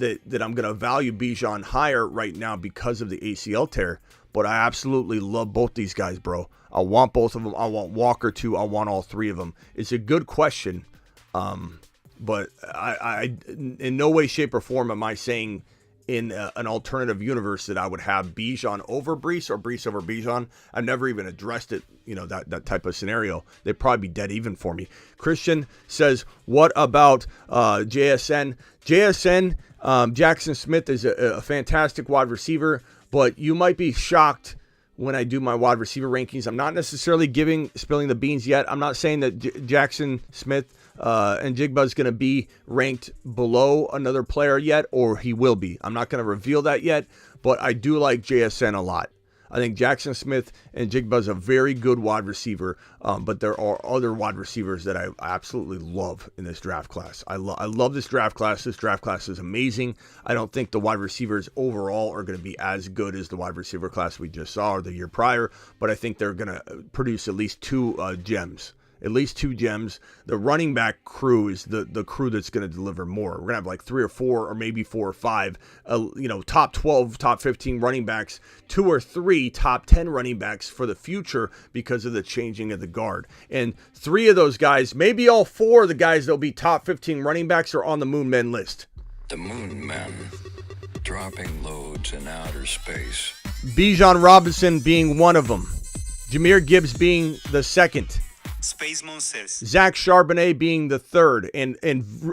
I'm going to value Bijan higher right now because of the ACL tear. But I absolutely love both these guys, bro. I want both of them. I want Walker too. I want all 3 of them. It's a good question. But I in no way, shape, or form am I saying in an alternative universe that I would have Bijan over Breece or Breece over Bijan. I've never even addressed it, that type of scenario. They'd probably be dead even for me. Christian says, what about JSN? JSN, Jackson Smith is a fantastic wide receiver, but you might be shocked when I do my wide receiver rankings. I'm not necessarily spilling the beans yet. I'm not saying that Jackson Smith and Jigba's going to be ranked below another player yet, or he will be. I'm not going to reveal that yet, but I do like JSN a lot. I think Jackson Smith and Jigba's a very good wide receiver, but there are other wide receivers that I absolutely love in this draft class. I love this draft class. This draft class is amazing. I don't think the wide receivers overall are going to be as good as the wide receiver class we just saw or the year prior, but I think they're going to produce at least 2 gems. At least 2 gems. The running back crew is the crew that's going to deliver more. We're going to have like 3 or 4 or maybe 4 or 5, top 12, top 15 running backs, 2 or 3 top 10 running backs for the future because of the changing of the guard. And 3 of those guys, maybe all 4 of the guys that'll be top 15 running backs are on the Moon Men list. The Moon Men, dropping loads in outer space. Bijan Robinson being one of them. Jamir Gibbs being the second. Space Monsters. Zach Charbonnet being the third. And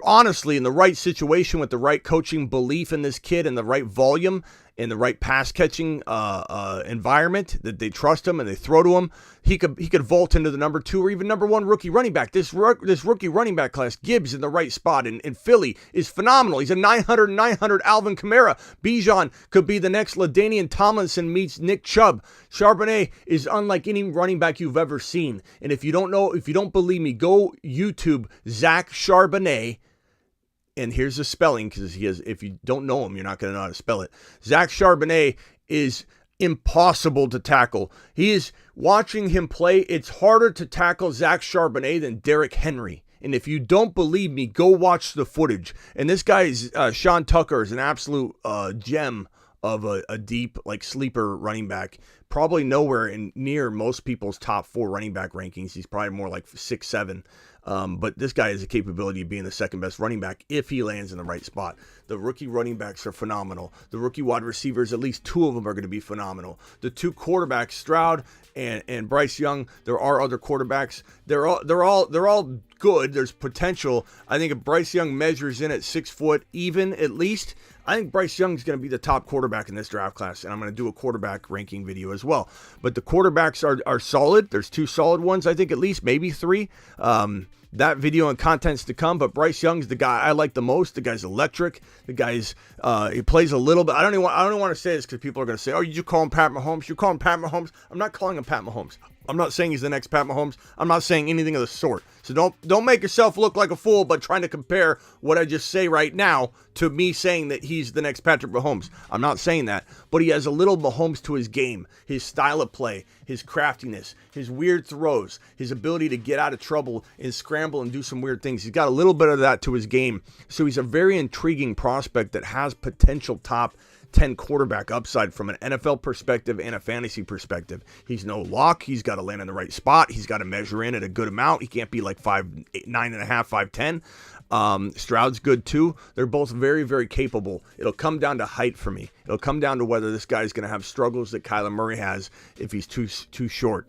honestly, in the right situation with the right coaching belief in this kid and the right volume in the right pass catching environment that they trust him and they throw to him, he could vault into the number 2 or even number 1 rookie running back. This rookie running back class, Gibbs in the right spot in Philly is phenomenal. He's a 900 Alvin Kamara. Bijan could be the next LaDainian Tomlinson meets Nick Chubb. Charbonnet is unlike any running back you've ever seen. And if you don't believe me, go YouTube Zach Charbonnet. And here's the spelling, because if you don't know him, you're not going to know how to spell it. Zach Charbonnet is impossible to tackle. He is, watching him play, it's harder to tackle Zach Charbonnet than Derrick Henry. And if you don't believe me, go watch the footage. And this guy is, Sean Tucker is an absolute gem of a deep, like, sleeper running back. Probably nowhere near most people's top 4 running back rankings. He's probably more like 6, 7. But this guy has the capability of being the second best running back if he lands in the right spot. The rookie running backs are phenomenal. The rookie wide receivers, at least 2 of them are going to be phenomenal. The 2 quarterbacks, Stroud and Bryce Young, there are other quarterbacks. They're all good. There's potential. I think if Bryce Young measures in at 6 foot even, at least, I think Bryce Young is going to be the top quarterback in this draft class, and I'm going to do a quarterback ranking video as well. But the quarterbacks are solid. There's 2 solid ones, I think, at least, maybe 3. That video and content's to come, but Bryce Young's the guy I like the most. The guy's electric. The guy's he plays a little bit. I don't even want to say this because people are going to say, "Oh, you call him Pat Mahomes? You call him Pat Mahomes?" I'm not calling him Pat Mahomes. I'm not saying he's the next Pat Mahomes. I'm not saying anything of the sort. So don't make yourself look like a fool by trying to compare what I just say right now to me saying that he's the next Patrick Mahomes. I'm not saying that, but he has a little Mahomes to his game, his style of play, his craftiness, his weird throws, his ability to get out of trouble and scramble and do some weird things. He's got a little bit of that to his game. So he's a very intriguing prospect that has potential top 10 quarterback upside from an NFL perspective and a fantasy perspective. He's no lock. He's got to land in the right spot. He's got to measure in at a good amount. He can't be like 9.5, 5'10". Stroud's good too. They're both very, very capable. It'll come down to height for me. It'll come down to whether this guy's going to have struggles that Kyler Murray has if he's too short.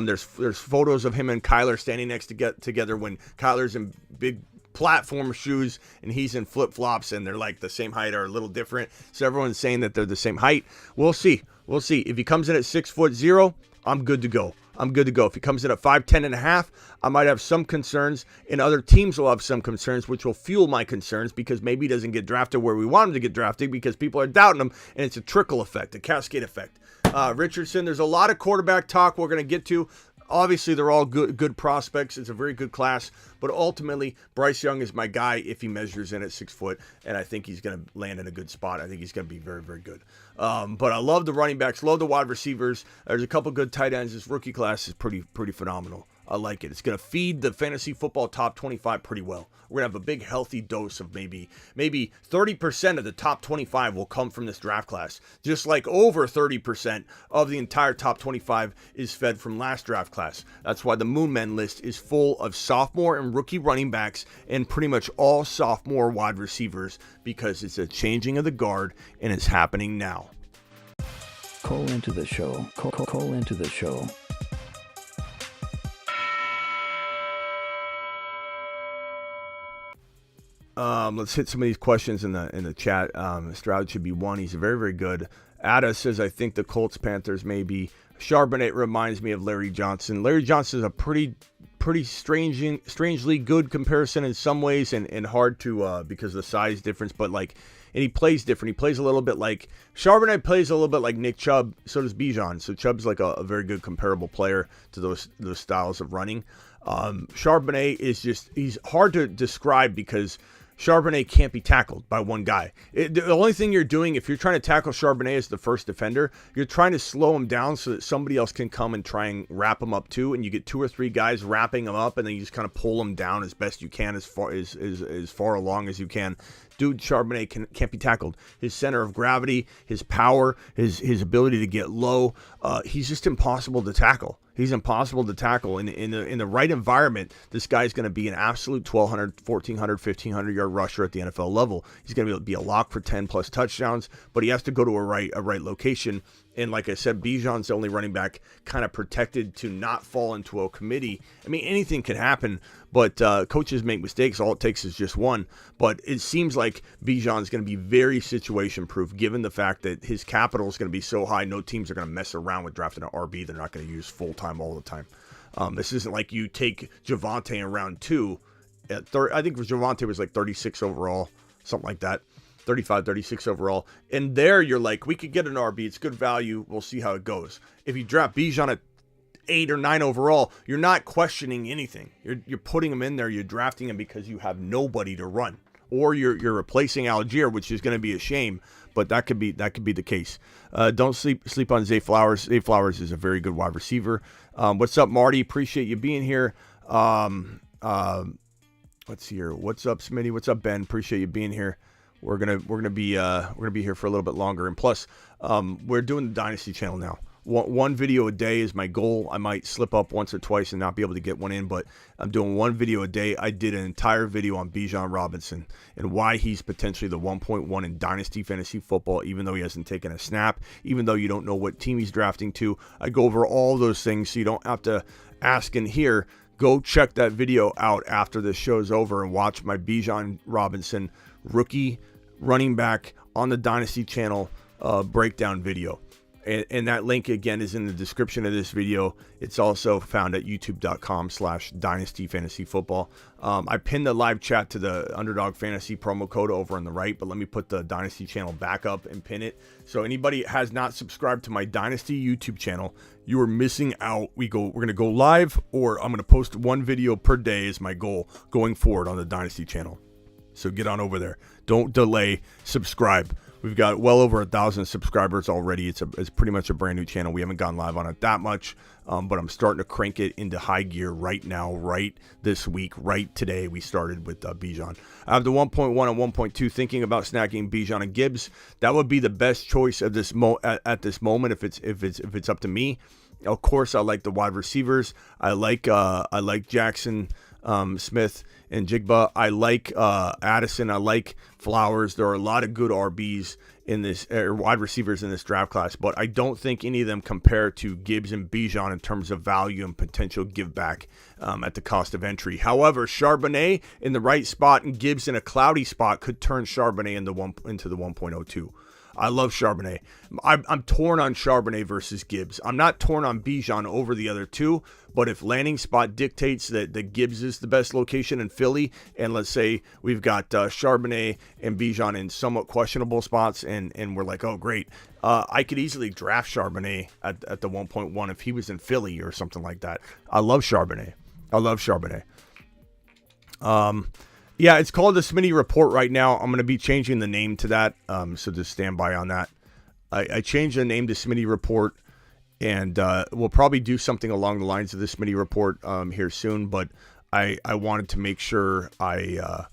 There's photos of him and Kyler standing next together when Kyler's in big platform shoes and he's in flip-flops, and they're like the same height or a little different. So everyone's saying that they're the same height. We'll see. If he comes in at 6'0", I'm good to go. If he comes in at 5'10.5", I might have some concerns, and other teams will have some concerns, which will fuel my concerns because maybe he doesn't get drafted where we want him to get drafted because people are doubting him, and it's a trickle effect, a cascade effect. Richardson, there's a lot of quarterback talk we're going to get to. Obviously, they're all good prospects. It's a very good class. But ultimately, Bryce Young is my guy if he measures in at 6 foot. And I think he's going to land in a good spot. I think he's going to be very, very good. But I love the running backs. Love the wide receivers. There's a couple good tight ends. This rookie class is pretty phenomenal. I like it. It's going to feed the fantasy football top 25 pretty well. We're going to have a big healthy dose of maybe 30% of the top 25 will come from this draft class. Just like over 30% of the entire top 25 is fed from last draft class. That's why the Moon Men list is full of sophomore and rookie running backs and pretty much all sophomore wide receivers because it's a changing of the guard and it's happening now. Call into the show. Call into the show. Let's hit some of these questions in the chat. Stroud should be one. He's very, very good. Ada says, I think the Colts, Panthers maybe. Charbonnet reminds me of Larry Johnson. Larry Johnson is a pretty strangely good comparison in some ways and hard to because of the size difference, but and he plays different. He plays a little bit like Charbonnet plays a little bit like Nick Chubb. So does Bijan. So Chubb's like a very good comparable player to those styles of running. Charbonnet is he's hard to describe because Charbonnet can't be tackled by one guy. The only thing you're doing if you're trying to tackle Charbonnet as the first defender, you're trying to slow him down so that somebody else can come and try and wrap him up too, and you get 2 or 3 guys wrapping him up, and then you just kind of pull him down as best you can, as far along as you can. Dude, Charbonnet can't be tackled. His center of gravity, his power, his ability to get low, he's just impossible to tackle. He's impossible to tackle. In the right environment, this guy's going to be an absolute 1,200, 1,400, 1,500 yard rusher at the NFL level. He's going to be a lock for 10 plus touchdowns, but he has to go to a right location. And like I said, Bijan's the only running back kind of protected to not fall into a committee. I mean, anything can happen, but coaches make mistakes. All it takes is just one. But it seems like Bijan's going to be very situation-proof, given the fact that his capital is going to be so high, no teams are going to mess around with drafting an RB they're not going to use full-time all the time. This isn't like you take Javonte in round 2. I think Javonte was like 36 overall, something like that. 35, 36 overall. And there you're like, we could get an RB. It's good value. We'll see how it goes. If you draft Bijan at 8 or 9 overall, you're not questioning anything. You're putting him in there. You're drafting him because you have nobody to run. or you're replacing Algier, which is going to be a shame, but that could be the case. Don't sleep on Zay Flowers. Zay Flowers is a very good wide receiver. What's up, Marty? Appreciate you being here. Let's see here. What's up, Smitty? What's up, Ben? Appreciate you being here. We're gonna be here for a little bit longer, and plus, we're doing the Dynasty channel now. One video a day is my goal. I might slip up once or twice and not be able to get one in, but I'm doing one video a day. I did an entire video on Bijan Robinson and why he's potentially the 1.1 in Dynasty fantasy football, even though he hasn't taken a snap, even though you don't know what team he's drafting to. I go over all those things so you don't have to ask in here. Go check that video out after this show's over and watch my Bijan Robinson rookie running back on the Dynasty channel breakdown video. And that link, again, is in the description of this video. It's also found at youtube.com/Dynasty Fantasy Football. I pinned the live chat to the Underdog Fantasy promo code over on the right, but let me put the Dynasty channel back up and pin it. So anybody has not subscribed to my Dynasty YouTube channel, you are missing out. We're going to go live, or I'm going to post one video per day is my goal going forward on the Dynasty channel. So get on over there. Don't delay. Subscribe. We've got well over 1,000 subscribers already. It's pretty much a brand new channel. We haven't gone live on it that much, but I'm starting to crank it into high gear right now, right this week, right today. We started with Bijan. I have the 1.1 and 1.2. Thinking about snagging Bijan and Gibbs. That would be the best choice of this at this moment if it's up to me. Of course, I like the wide receivers. I like Jackson Smith and Jigba. I like Addison. I like Flowers. There are a lot of good RBs in this, wide receivers in this draft class, but I don't think any of them compare to Gibbs and Bijan in terms of value and potential give back at the cost of entry. However, Charbonnet in the right spot and Gibbs in a cloudy spot could turn Charbonnet into the 1.02. I love Charbonnet. I'm torn on Charbonnet versus Gibbs. I'm not torn on Bijan over the other two, but if landing spot dictates that Gibbs is the best location in Philly, and let's say we've got Charbonnet and Bijan in somewhat questionable spots, and we're like, oh, great. I could easily draft Charbonnet at the 1.1 if he was in Philly or something like that. I love Charbonnet. Yeah, it's called the Smitty Report right now. I'm going to be changing the name to that, so just stand by on that. I changed the name to Smitty Report, and we'll probably do something along the lines of the Smitty Report here soon, but I wanted to make sure I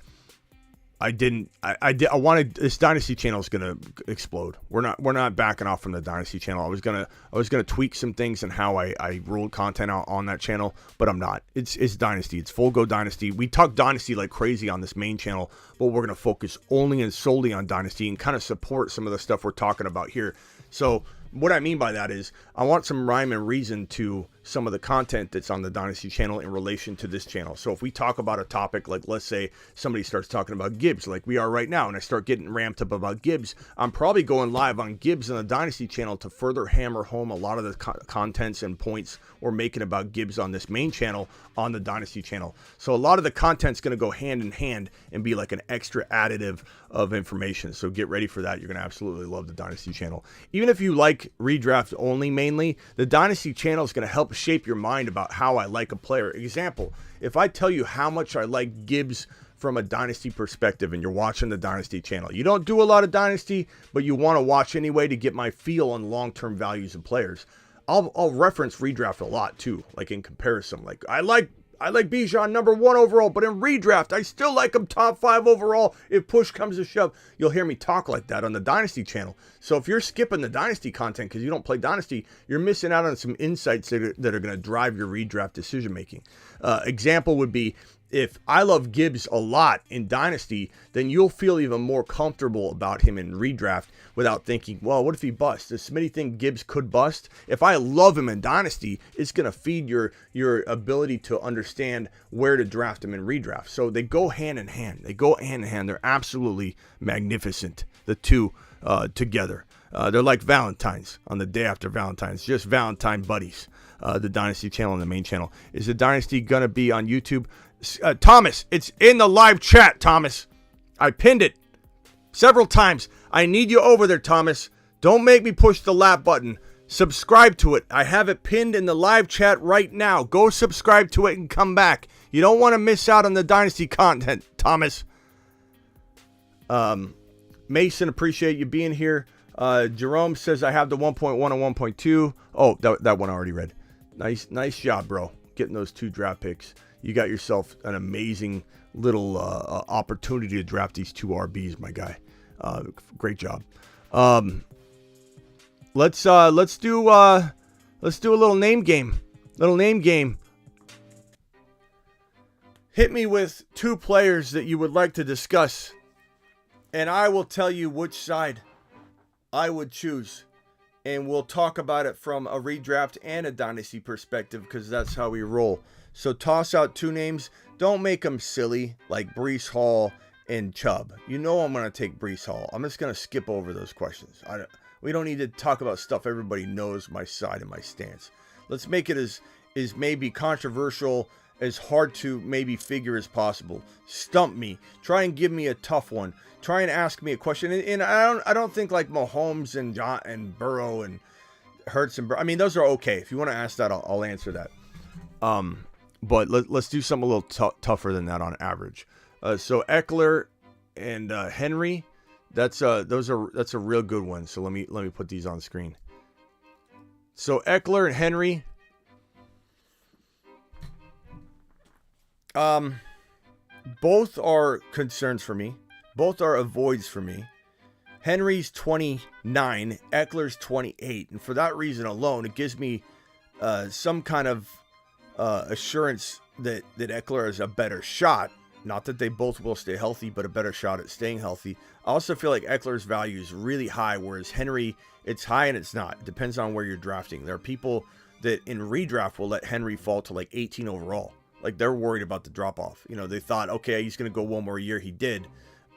wanted this Dynasty channel is gonna explode. We're not backing off from the Dynasty channel. I was gonna tweak some things and how I rolled content out on that channel, but I'm not. It's Dynasty. It's full go Dynasty. We talk Dynasty like crazy on this main channel, but we're gonna focus only and solely on Dynasty and kind of support some of the stuff we're talking about here. So what I mean by that is I want some rhyme and reason to some of the content that's on the Dynasty channel in relation to this channel. So if we talk about a topic, like let's say somebody starts talking about Gibbs like we are right now, and I start getting ramped up about Gibbs, I'm probably going live on Gibbs on the Dynasty channel to further hammer home a lot of the contents and points we're making about Gibbs on this main channel on the Dynasty channel. So a lot of the content's going to go hand in hand and be like an extra additive of information. So get ready for that. You're going to absolutely love the Dynasty channel. Even if you like redraft only mainly, the Dynasty channel is going to help shape your mind about how I like a player. Example, if I tell you how much I like Gibbs from a Dynasty perspective and you're watching the Dynasty channel, you don't do a lot of Dynasty, but you want to watch anyway to get my feel on long-term values of players, I'll reference redraft a lot too, like in comparison. Like I like Bijan number 1 overall, but in redraft, I still like him top 5 overall. If push comes to shove, you'll hear me talk like that on the Dynasty channel. So if you're skipping the Dynasty content because you don't play Dynasty, you're missing out on some insights that are going to drive your redraft decision making. Example would be, if I love Gibbs a lot in Dynasty, then you'll feel even more comfortable about him in redraft without thinking, well, what if he busts? Does Smitty think Gibbs could bust? If I love him in Dynasty, it's going to feed your ability to understand where to draft him in redraft. So they go hand in hand. They're absolutely magnificent, the two together. They're like Valentine's on the day after Valentine's, just Valentine buddies. The Dynasty channel and the main channel. Is the Dynasty going to be on YouTube? Thomas, it's in the live chat, Thomas. I pinned it several times. I need you over there, Thomas. Don't make me push the lap button. Subscribe to it. I have it pinned in the live chat right now. Go subscribe to it and come back. You don't want to miss out on the Dynasty content, Thomas. Mason, appreciate you being here. Jerome says I have the 1.1 and 1.2. Oh, that one I already read. Nice job, bro. Getting those 2 draft picks. You got yourself an amazing little opportunity to draft these 2 RBs, my guy. Great job. Let's do a little name game. Hit me with 2 players that you would like to discuss, and I will tell you which side I would choose, and we'll talk about it from a redraft and a dynasty perspective because that's how we roll. So toss out 2 names. Don't make them silly like Breece Hall and Chubb. You know I'm going to take Breece Hall. I'm just going to skip over those questions. We don't need to talk about stuff everybody knows my side and my stance. Let's make it as maybe controversial, as hard to maybe figure as possible. Stump me. Try and give me a tough one. Try and ask me a question. And I don't think like Mahomes and Burrow and Hertz and Burrow. I mean, those are okay. If you want to ask that, I'll answer that. But let's do something a little tougher than that on average. So Ekeler and Henry, that's a real good one. So let me put these on screen. So Ekeler and Henry. Both are concerns for me. Both are avoids for me. Henry's 29, Ekeler's 28, and for that reason alone, it gives me some kind of assurance that Ekeler is a better shot. Not that they both will stay healthy, but a better shot at staying healthy. I also feel like Ekeler's value is really high, whereas Henry, it's high and it's not. It depends on where you're drafting. There are people that in redraft will let Henry fall to like 18 overall. Like they're worried about the drop-off. You know, they thought, okay, he's going to go one more year. He did,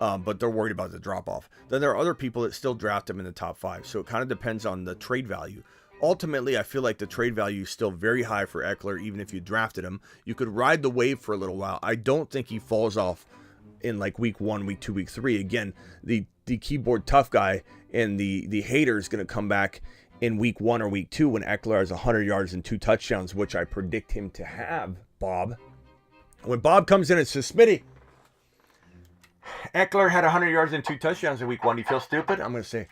but they're worried about the drop-off. Then there are other people that still draft him in the top 5. So it kind of depends on the trade value. Ultimately, I feel like the trade value is still very high for Ekeler, even if you drafted him. You could ride the wave for a little while. I don't think he falls off in like week 1, week 2, week 3. Again, the keyboard tough guy and the hater is going to come back in week 1 or week 2 when Ekeler has 100 yards and 2 touchdowns, which I predict him to have, Bob. When Bob comes in and says, Smitty, Ekeler had 100 yards and 2 touchdowns in week 1. Do you feel stupid? I'm going to say,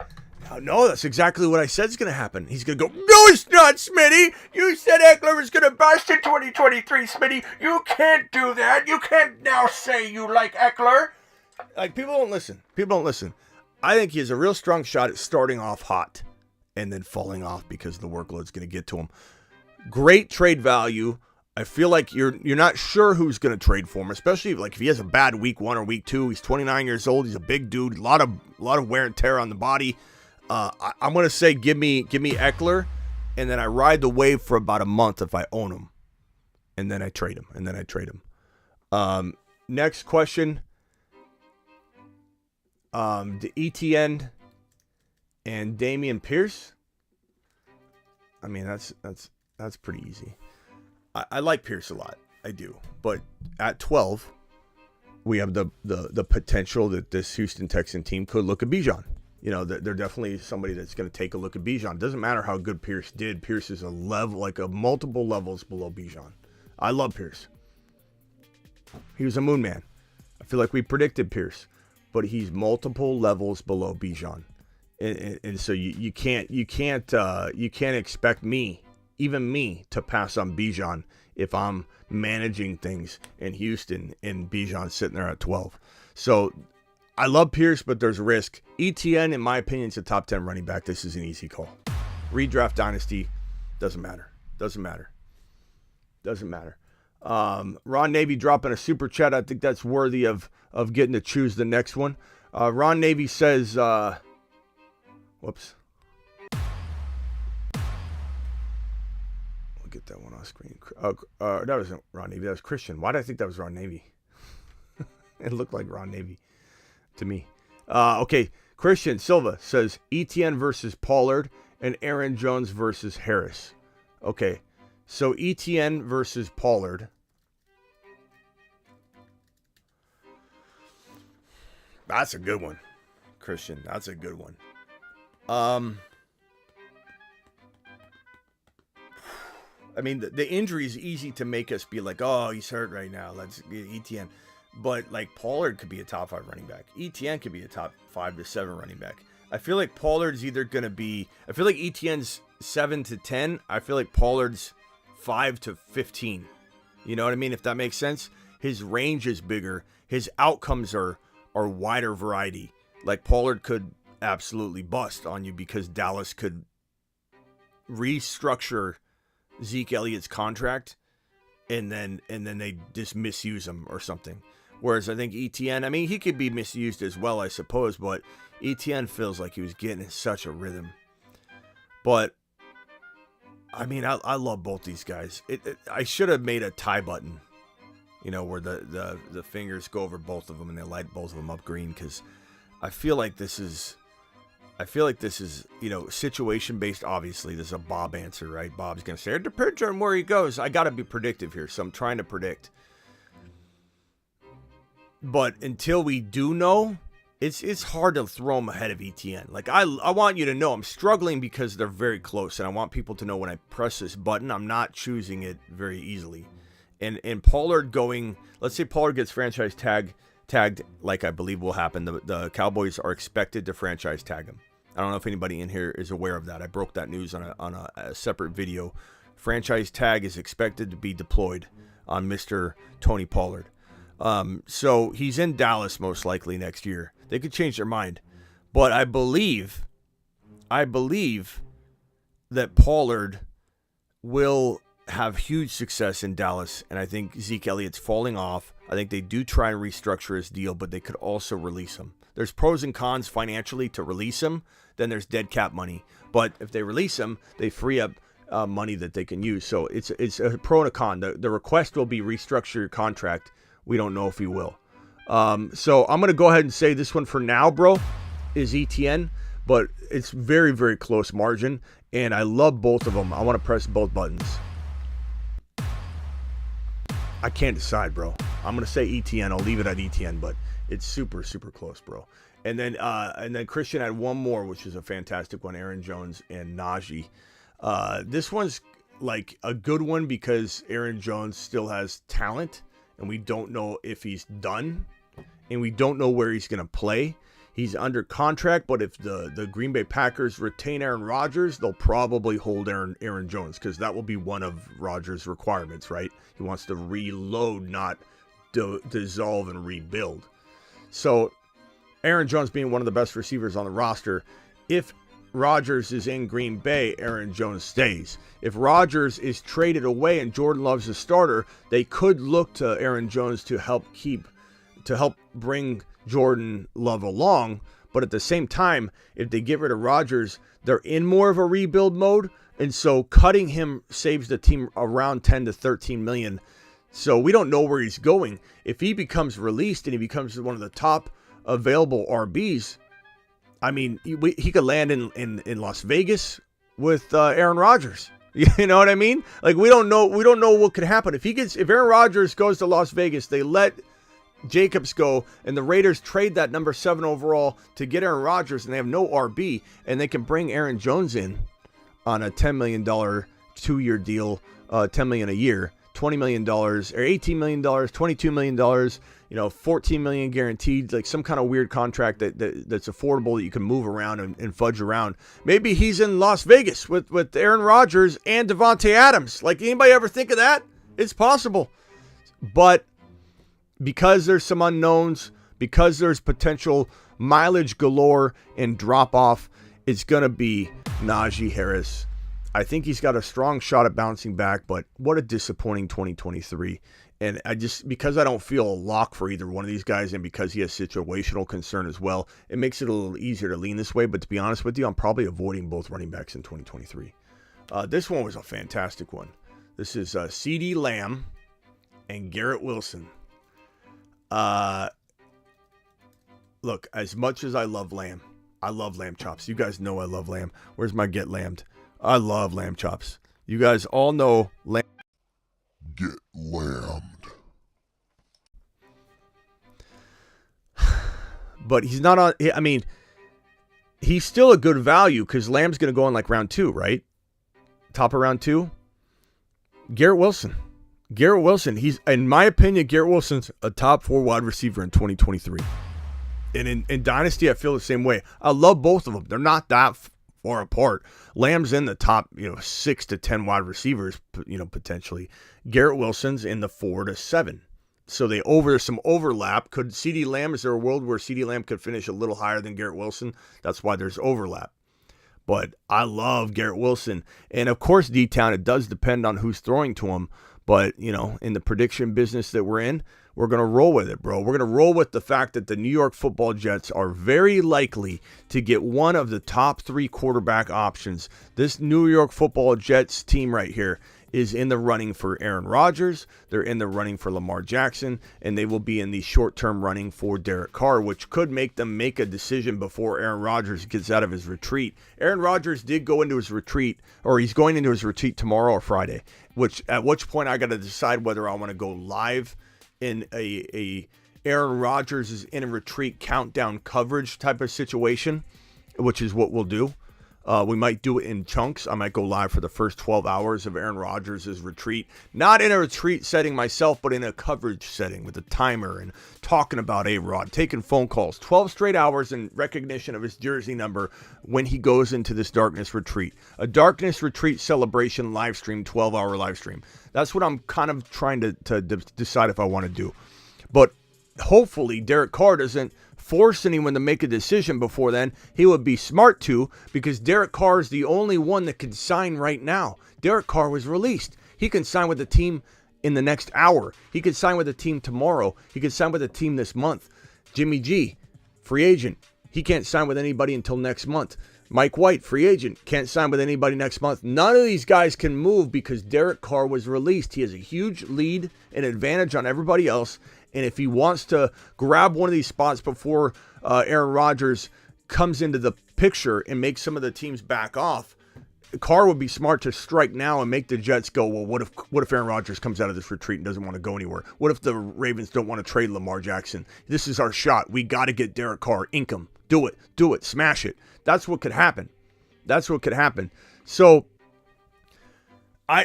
no, that's exactly what I said is going to happen. He's going to go, no, it's not, Smitty. You said Ekeler was going to bust in 2023, Smitty. You can't do that. You can't now say you like Ekeler. Like, people don't listen. I think he has a real strong shot at starting off hot and then falling off because the workload's going to get to him. Great trade value. I feel like you're not sure who's going to trade for him, especially like if he has a bad week 1 or week 2. He's 29 years old. He's a big dude. A lot of wear and tear on the body. I'm going to say give me Ekeler, and then I ride the wave for about a month if I own him, and then I trade him. Next question. The ETN and Dameon Pierce. I mean, that's pretty easy. I like Pierce a lot. I do. But at 12, we have the potential that this Houston Texan team could look at Bijan. You know, they're definitely somebody that's going to take a look at Bijan. It doesn't matter how good Pierce did. Pierce is a level, like a multiple levels below Bijan. I love Pierce. He was a moon man. I feel like we predicted Pierce, but he's multiple levels below Bijan. And so you can't expect me, even me, to pass on Bijan if I'm managing things in Houston and Bijan sitting there at 12. So I love Pierce, but there's risk. ETN, in my opinion, is a top 10 running back. This is an easy call. Redraft dynasty, doesn't matter. Ron Navy dropping a super chat. I think that's worthy of getting to choose the next one. Ron Navy says, whoops. Get that one on screen. That wasn't Ron Navy. That was Christian. Why did I think that was Ron Navy? It looked like Ron Navy to me. Okay. Christian Silva says ETN versus Pollard and Aaron Jones versus Harris. Okay. So ETN versus Pollard. That's a good one, Christian. That's a good one. I mean, the injury is easy to make us be like, oh, he's hurt right now. Let's get ETN. But like Pollard could be a top 5 running back. ETN could be a top 5 to 7 running back. I feel like Pollard's either going to be, I feel like ETN's 7 to 10. I feel like Pollard's 5 to 15. You know what I mean? If that makes sense. His range is bigger. His outcomes are wider variety. Like Pollard could absolutely bust on you because Dallas could restructure Zeke Elliott's contract and then they just misuse him or something. Whereas I think ETN, I mean, he could be misused as well, I suppose, but ETN feels like he was getting in such a rhythm. But I mean, I love both these guys. I should have made a tie button, you know, where the fingers go over both of them and they light both of them up green, because I feel like this is, you know, situation based. Obviously, this is a Bob answer, right? Bob's going to say, it depends on where he goes. I got to be predictive here, so I'm trying to predict. But until we do know, it's hard to throw him ahead of ETN. Like, I want you to know I'm struggling because they're very close, and I want people to know when I press this button, I'm not choosing it very easily. And Pollard going, let's say Pollard gets franchise tagged, like I believe will happen. The Cowboys are expected to franchise tag him. I don't know if anybody in here is aware of that. I broke that news on a separate video. Franchise tag is expected to be deployed on Mr. Tony Pollard. So he's in Dallas most likely next year. They could change their mind. But I believe that Pollard will have huge success in Dallas, and I think Zeke Elliott's falling off. I think they do try and restructure his deal, but they could also release him. There's pros and cons financially to release him. Then there's dead cap money. But if they release him, they free up money that they can use. So it's a pro and a con. The request will be restructure your contract. We don't know if he will. So I'm going to go ahead and say this one for now, bro, is ETN. But it's very, very close margin. And I love both of them. I want to press both buttons. I can't decide, bro. I'm going to say ETN. I'll leave it at ETN, but it's super, super close, bro. And then Christian had one more, which is a fantastic one, Aaron Jones and Najee. This one's like a good one because Aaron Jones still has talent, and we don't know if he's done, and we don't know where he's going to play. He's under contract, but if the Green Bay Packers retain Aaron Rodgers, they'll probably hold Aaron Jones, because that will be one of Rodgers' requirements, right? He wants to reload, not dissolve and rebuild. So Aaron Jones being one of the best receivers on the roster, if Rodgers is in Green Bay, Aaron Jones stays. If Rodgers is traded away and Jordan Love's the starter, they could look to Aaron Jones to help bring Jordan Love along. But at the same time, if they get rid of Rodgers, they're in more of a rebuild mode, and so cutting him saves the team around 10 to 13 million. So we don't know where he's going. If he becomes released and he becomes one of the top available RBs, I mean, he could land in Las Vegas with Aaron Rodgers. You know what I mean? Like, we don't know what could happen. If Aaron Rodgers goes to Las Vegas, they let Jacobs go, and the Raiders trade that number 7 overall to get Aaron Rodgers, and they have no RB, and they can bring Aaron Jones in on a $10 million 2-year deal, $10 million a year, $20 million or $18 million, $22 million, $14 million guaranteed, like some kind of weird contract that's affordable that you can move around and fudge around. Maybe he's in Las Vegas with Aaron Rodgers and Devontae Adams. Like, anybody ever think of that? It's possible. But because there's some unknowns, because there's potential mileage galore and drop off, it's going to be Najee Harris. I think he's got a strong shot at bouncing back, but what a disappointing 2023. And because I don't feel a lock for either one of these guys, and because he has situational concern as well, it makes it a little easier to lean this way. But to be honest with you, I'm probably avoiding both running backs in 2023. This one was a fantastic one. This is CeeDee Lamb and Garrett Wilson. Look, as much as I love lamb chops. You guys know I love lamb. Where's my get lambed? I love lamb chops. You guys all know lamb. Get lambed. But he's not on. I mean, he's still a good value because Lamb's going to go in like round 2, right? Top of round 2. Garrett Wilson. Garrett Wilson, he's, in my opinion, Garrett Wilson's a top 4 wide receiver in 2023. And in Dynasty, I feel the same way. I love both of them. They're not that far apart. Lamb's in the top, 6 to 10 wide receivers, potentially. Garrett Wilson's in the 4 to 7. So there's some overlap. Could CeeDee Lamb, is there a world where CeeDee Lamb could finish a little higher than Garrett Wilson? That's why there's overlap. But I love Garrett Wilson. And of course, D-Town, it does depend on who's throwing to him. But, in the prediction business that we're in, we're going to roll with it, bro. We're going to roll with the fact that the New York Football Jets are very likely to get one of the top 3 quarterback options. This New York Football Jets team right here is in the running for Aaron Rodgers. They're in the running for Lamar Jackson, and they will be in the short-term running for Derek Carr, which could make them make a decision before Aaron Rodgers gets out of his retreat. Aaron Rodgers did go into his retreat, or he's going into his retreat tomorrow or Friday, at which point I got to decide whether I want to go live in a Aaron Rodgers is in a retreat countdown coverage type of situation, which is what we'll do. We might do it in chunks. I might go live for the first 12 hours of Aaron Rodgers' retreat. Not in a retreat setting myself, but in a coverage setting with a timer and talking about A-Rod, taking phone calls. 12 straight hours in recognition of his jersey number when he goes into this darkness retreat. A darkness retreat celebration live stream, 12-hour live stream. That's what I'm kind of trying to decide if I want to do. But hopefully Derek Carr doesn't force anyone to make a decision before then. He would be smart to, because Derek Carr is the only one that can sign right now. Derek Carr was released. He can sign with the team in the next hour. He could sign with the team tomorrow. He could sign with the team this month. Jimmy G, free agent. He can't sign with anybody until next month. Mike White, free agent, can't sign with anybody next month. None of these guys can move because Derek Carr was released. He has a huge lead and advantage on everybody else. And if he wants to grab one of these spots before Aaron Rodgers comes into the picture and makes some of the teams back off, Carr would be smart to strike now and make the Jets go, well, what if Aaron Rodgers comes out of this retreat and doesn't want to go anywhere? What if the Ravens don't want to trade Lamar Jackson? This is our shot. We got to get Derek Carr. Ink him. Do it. Smash it. That's what could happen. So I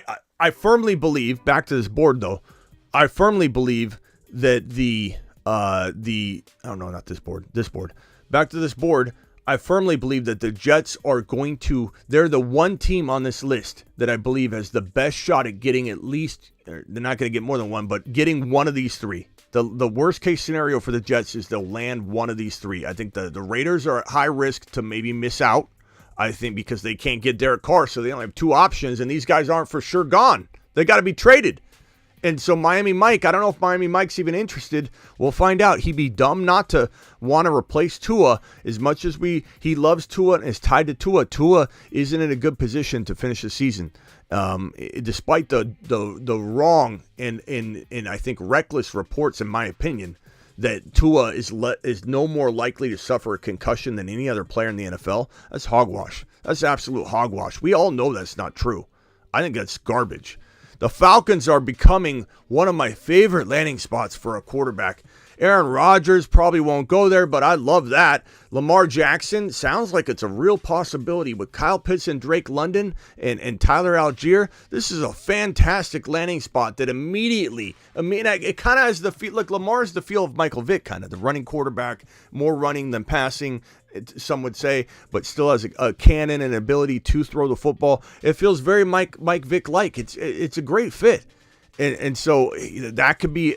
firmly believe, back to this board though, I firmly believe that back to this board, I firmly believe that the Jets are going to, they're the one team on this list that I believe has the best shot at getting at least, they're not going to get more than one, but getting one of these 3. The worst case scenario for the Jets is they'll land one of these 3. I think the Raiders are at high risk to maybe miss out, I think, because they can't get Derek Carr, so they only have 2 options, and these guys aren't for sure gone. They got to be traded. And so Miami Mike, I don't know if Miami Mike's even interested. We'll find out. He'd be dumb not to want to replace Tua as much as he loves Tua and is tied to Tua. Tua isn't in a good position to finish the season. Despite the wrong and I think reckless reports, in my opinion, that Tua is no more likely to suffer a concussion than any other player in the NFL. That's hogwash. That's absolute hogwash. We all know that's not true. I think that's garbage. The Falcons are becoming one of my favorite landing spots for a quarterback. Aaron Rodgers probably won't go there, but I love that. Lamar Jackson sounds like it's a real possibility with Kyle Pitts and Drake London and Tyler Algier. This is a fantastic landing spot that immediately, it kind of has the feel, like Lamar's the feel of Michael Vick, kind of the running quarterback, more running than passing, some would say, but still has a cannon and ability to throw the football. It feels very Mike Vick-like. It's a great fit. And so that could be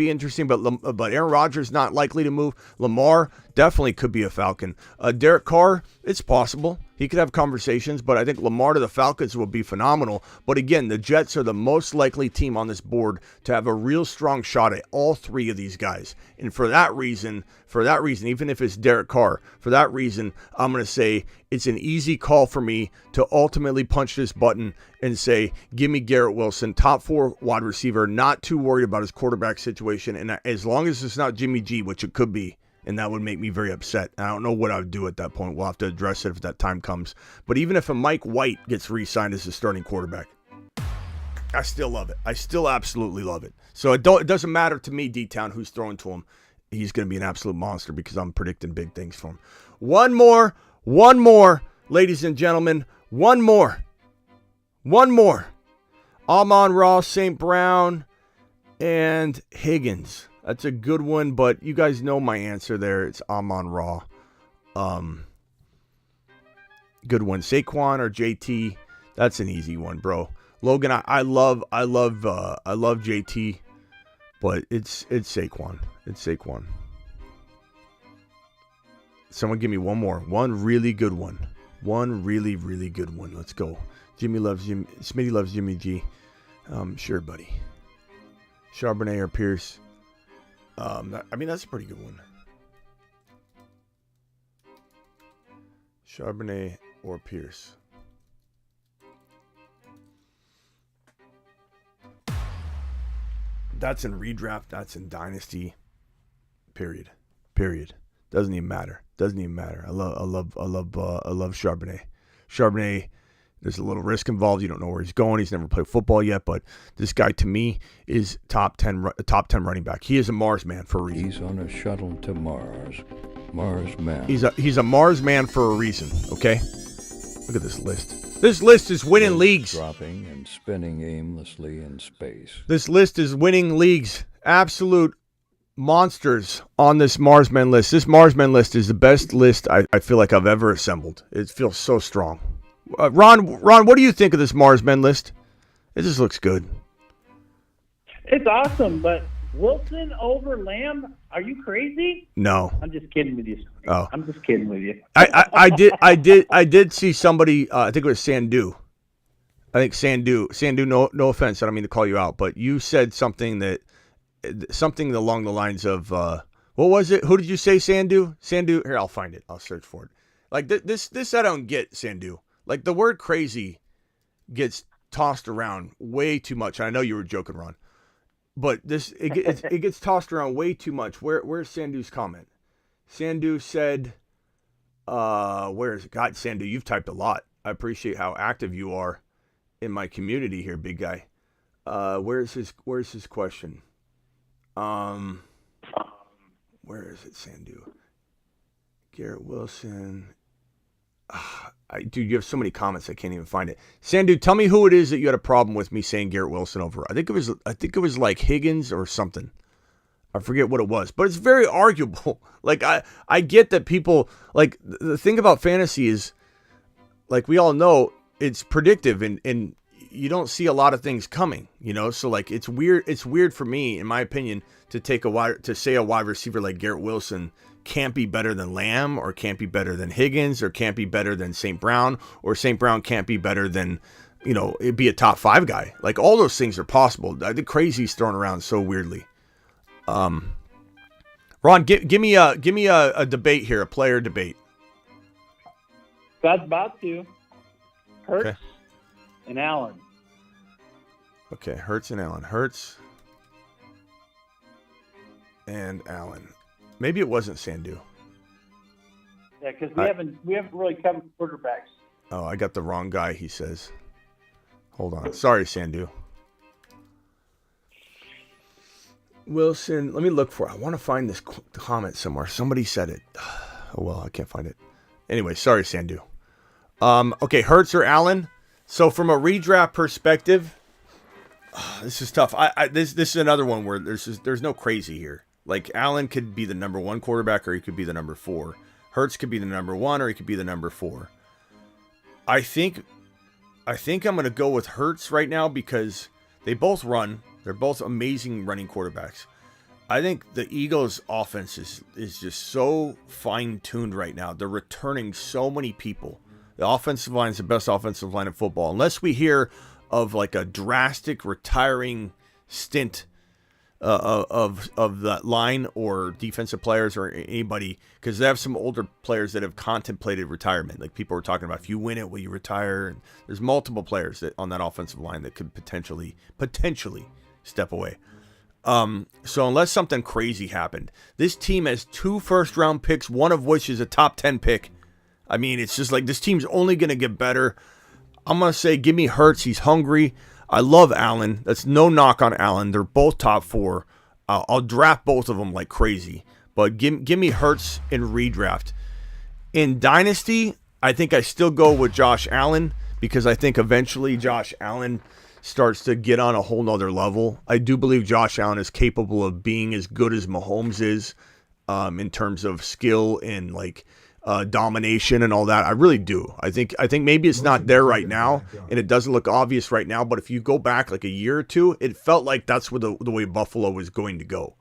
interesting, but Aaron Rodgers not likely to move. Lamar definitely could be a Falcon. Derek Carr, it's possible. He could have conversations, but I think Lamar to the Falcons will be phenomenal. But again, the Jets are the most likely team on this board to have a real strong shot at all 3 of these guys. And for that reason, even if it's Derek Carr, for that reason, I'm going to say it's an easy call for me to ultimately punch this button and say, give me Garrett Wilson, top 4 wide receiver, not too worried about his quarterback situation. And as long as it's not Jimmy G, which it could be, and that would make me very upset. I don't know what I would do at that point. We'll have to address it if that time comes. But even if a Mike White gets re-signed as a starting quarterback, I still love it. I still absolutely love it. So it doesn't matter to me, D-Town, who's throwing to him. He's going to be an absolute monster because I'm predicting big things for him. One more, ladies and gentlemen. One more. Amon-Ra St. Brown and Higgins. That's a good one, but you guys know my answer there. It's Amon-Ra. Good one. Saquon or JT. That's an easy one, bro. Logan, I love JT, but it's Saquon. It's Saquon. Someone give me one more. One really good one. One really, really good one. Let's go. Smitty loves Jimmy G. Sure, buddy. Charbonnet or Pierce. That's a pretty good one. Charbonnet or Pierce. That's in redraft. That's in Dynasty. Period. Doesn't even matter. I love Charbonnet. Charbonnet. There's a little risk involved. You don't know where he's going. He's never played football yet, but this guy to me is top 10 running back. He is a Mars man for a reason. He's on a shuttle to Mars. Mars Man. He's a Mars man for a reason. Okay. Look at this list. This list is winning leagues. Dropping and spinning aimlessly in space. This list is winning leagues. Absolute monsters on this Mars Men list. This Mars Men list is the best list I feel like I've ever assembled. It feels so strong. Ron, what do you think of this Mars Men list? It just looks good. It's awesome, but Wilson over Lamb? Are you crazy? No, I'm just kidding with you. Oh. I'm just kidding with you. I did see somebody. I think it was Sandu. Sandu. No offense. I don't mean to call you out, but you said something along the lines of what was it? Who did you say, Sandu? Sandu. Here, I'll find it. I'll search for it. Like this I don't get, Sandu. Like the word crazy gets tossed around way too much. I know you were joking, Ron, but it gets tossed around way too much. Where's Sandu's comment? Sandu said, where is it? God, Sandu, you've typed a lot. I appreciate how active you are in my community here, big guy. Where's his question? Where is it, Sandu? Garrett Wilson. Dude, you have so many comments I can't even find it. Sandu, tell me who it is that you had a problem with me saying Garrett Wilson over. I think it was like Higgins or something. I forget what it was, but it's very arguable. Like I get that people like the thing about fantasy is like we all know it's predictive and you don't see a lot of things coming, you know? So like it's weird for me, in my opinion, to say a wide receiver like Garrett Wilson can't be better than Lamb or can't be better than Higgins or can't be better than St. Brown or St. Brown can't be better than, it'd be a top 5 guy. Like all those things are possible. I think crazy's thrown around so weirdly. Ron, give me a debate here, a player debate. That's about to. Hertz Okay. and Allen. Okay, Hertz and Allen. Hertz and Allen. Maybe it wasn't Sandu. Yeah, because we haven't really covered quarterbacks. Oh, I got the wrong guy, he says. Hold on. Sorry, Sandu. Wilson, let me look for it. I want to find this comment somewhere. Somebody said it. Oh, well, I can't find it. Anyway, sorry, Sandu. Okay, Hertz or Allen? So from a redraft perspective, this is tough. This is another one where there's no crazy here. Like Allen could be the number 1 quarterback or he could be the number 4. Hertz could be the number 1 or he could be the number 4. I think I'm going to go with Hertz right now because they both run. They're both amazing running quarterbacks. I think the Eagles' offense is just so fine-tuned right now. They're returning so many people. The offensive line is the best offensive line in football. Unless we hear of like a drastic retiring stint of that line or defensive players or anybody, because they have some older players that have contemplated retirement. Like people were talking about, if you win it, will you retire? And there's multiple players on that offensive line that could potentially step away. So unless something crazy happened, this team has 2 first-round picks, one of which is a top 10 pick. I mean, it's just like this team's only going to get better. I'm going to say give me Hertz. He's hungry. I love Allen. That's no knock on Allen. They're both top 4. I'll draft both of them like crazy. But give me Hertz in redraft. In Dynasty, I think I still go with Josh Allen because I think eventually Josh Allen starts to get on a whole nother level. I do believe Josh Allen is capable of being as good as Mahomes is in terms of skill and like domination and all that. I really do. I think maybe it's not there right now, and it doesn't look obvious right now. But if you go back like a year or two, it felt like that's where the way Buffalo was going to go.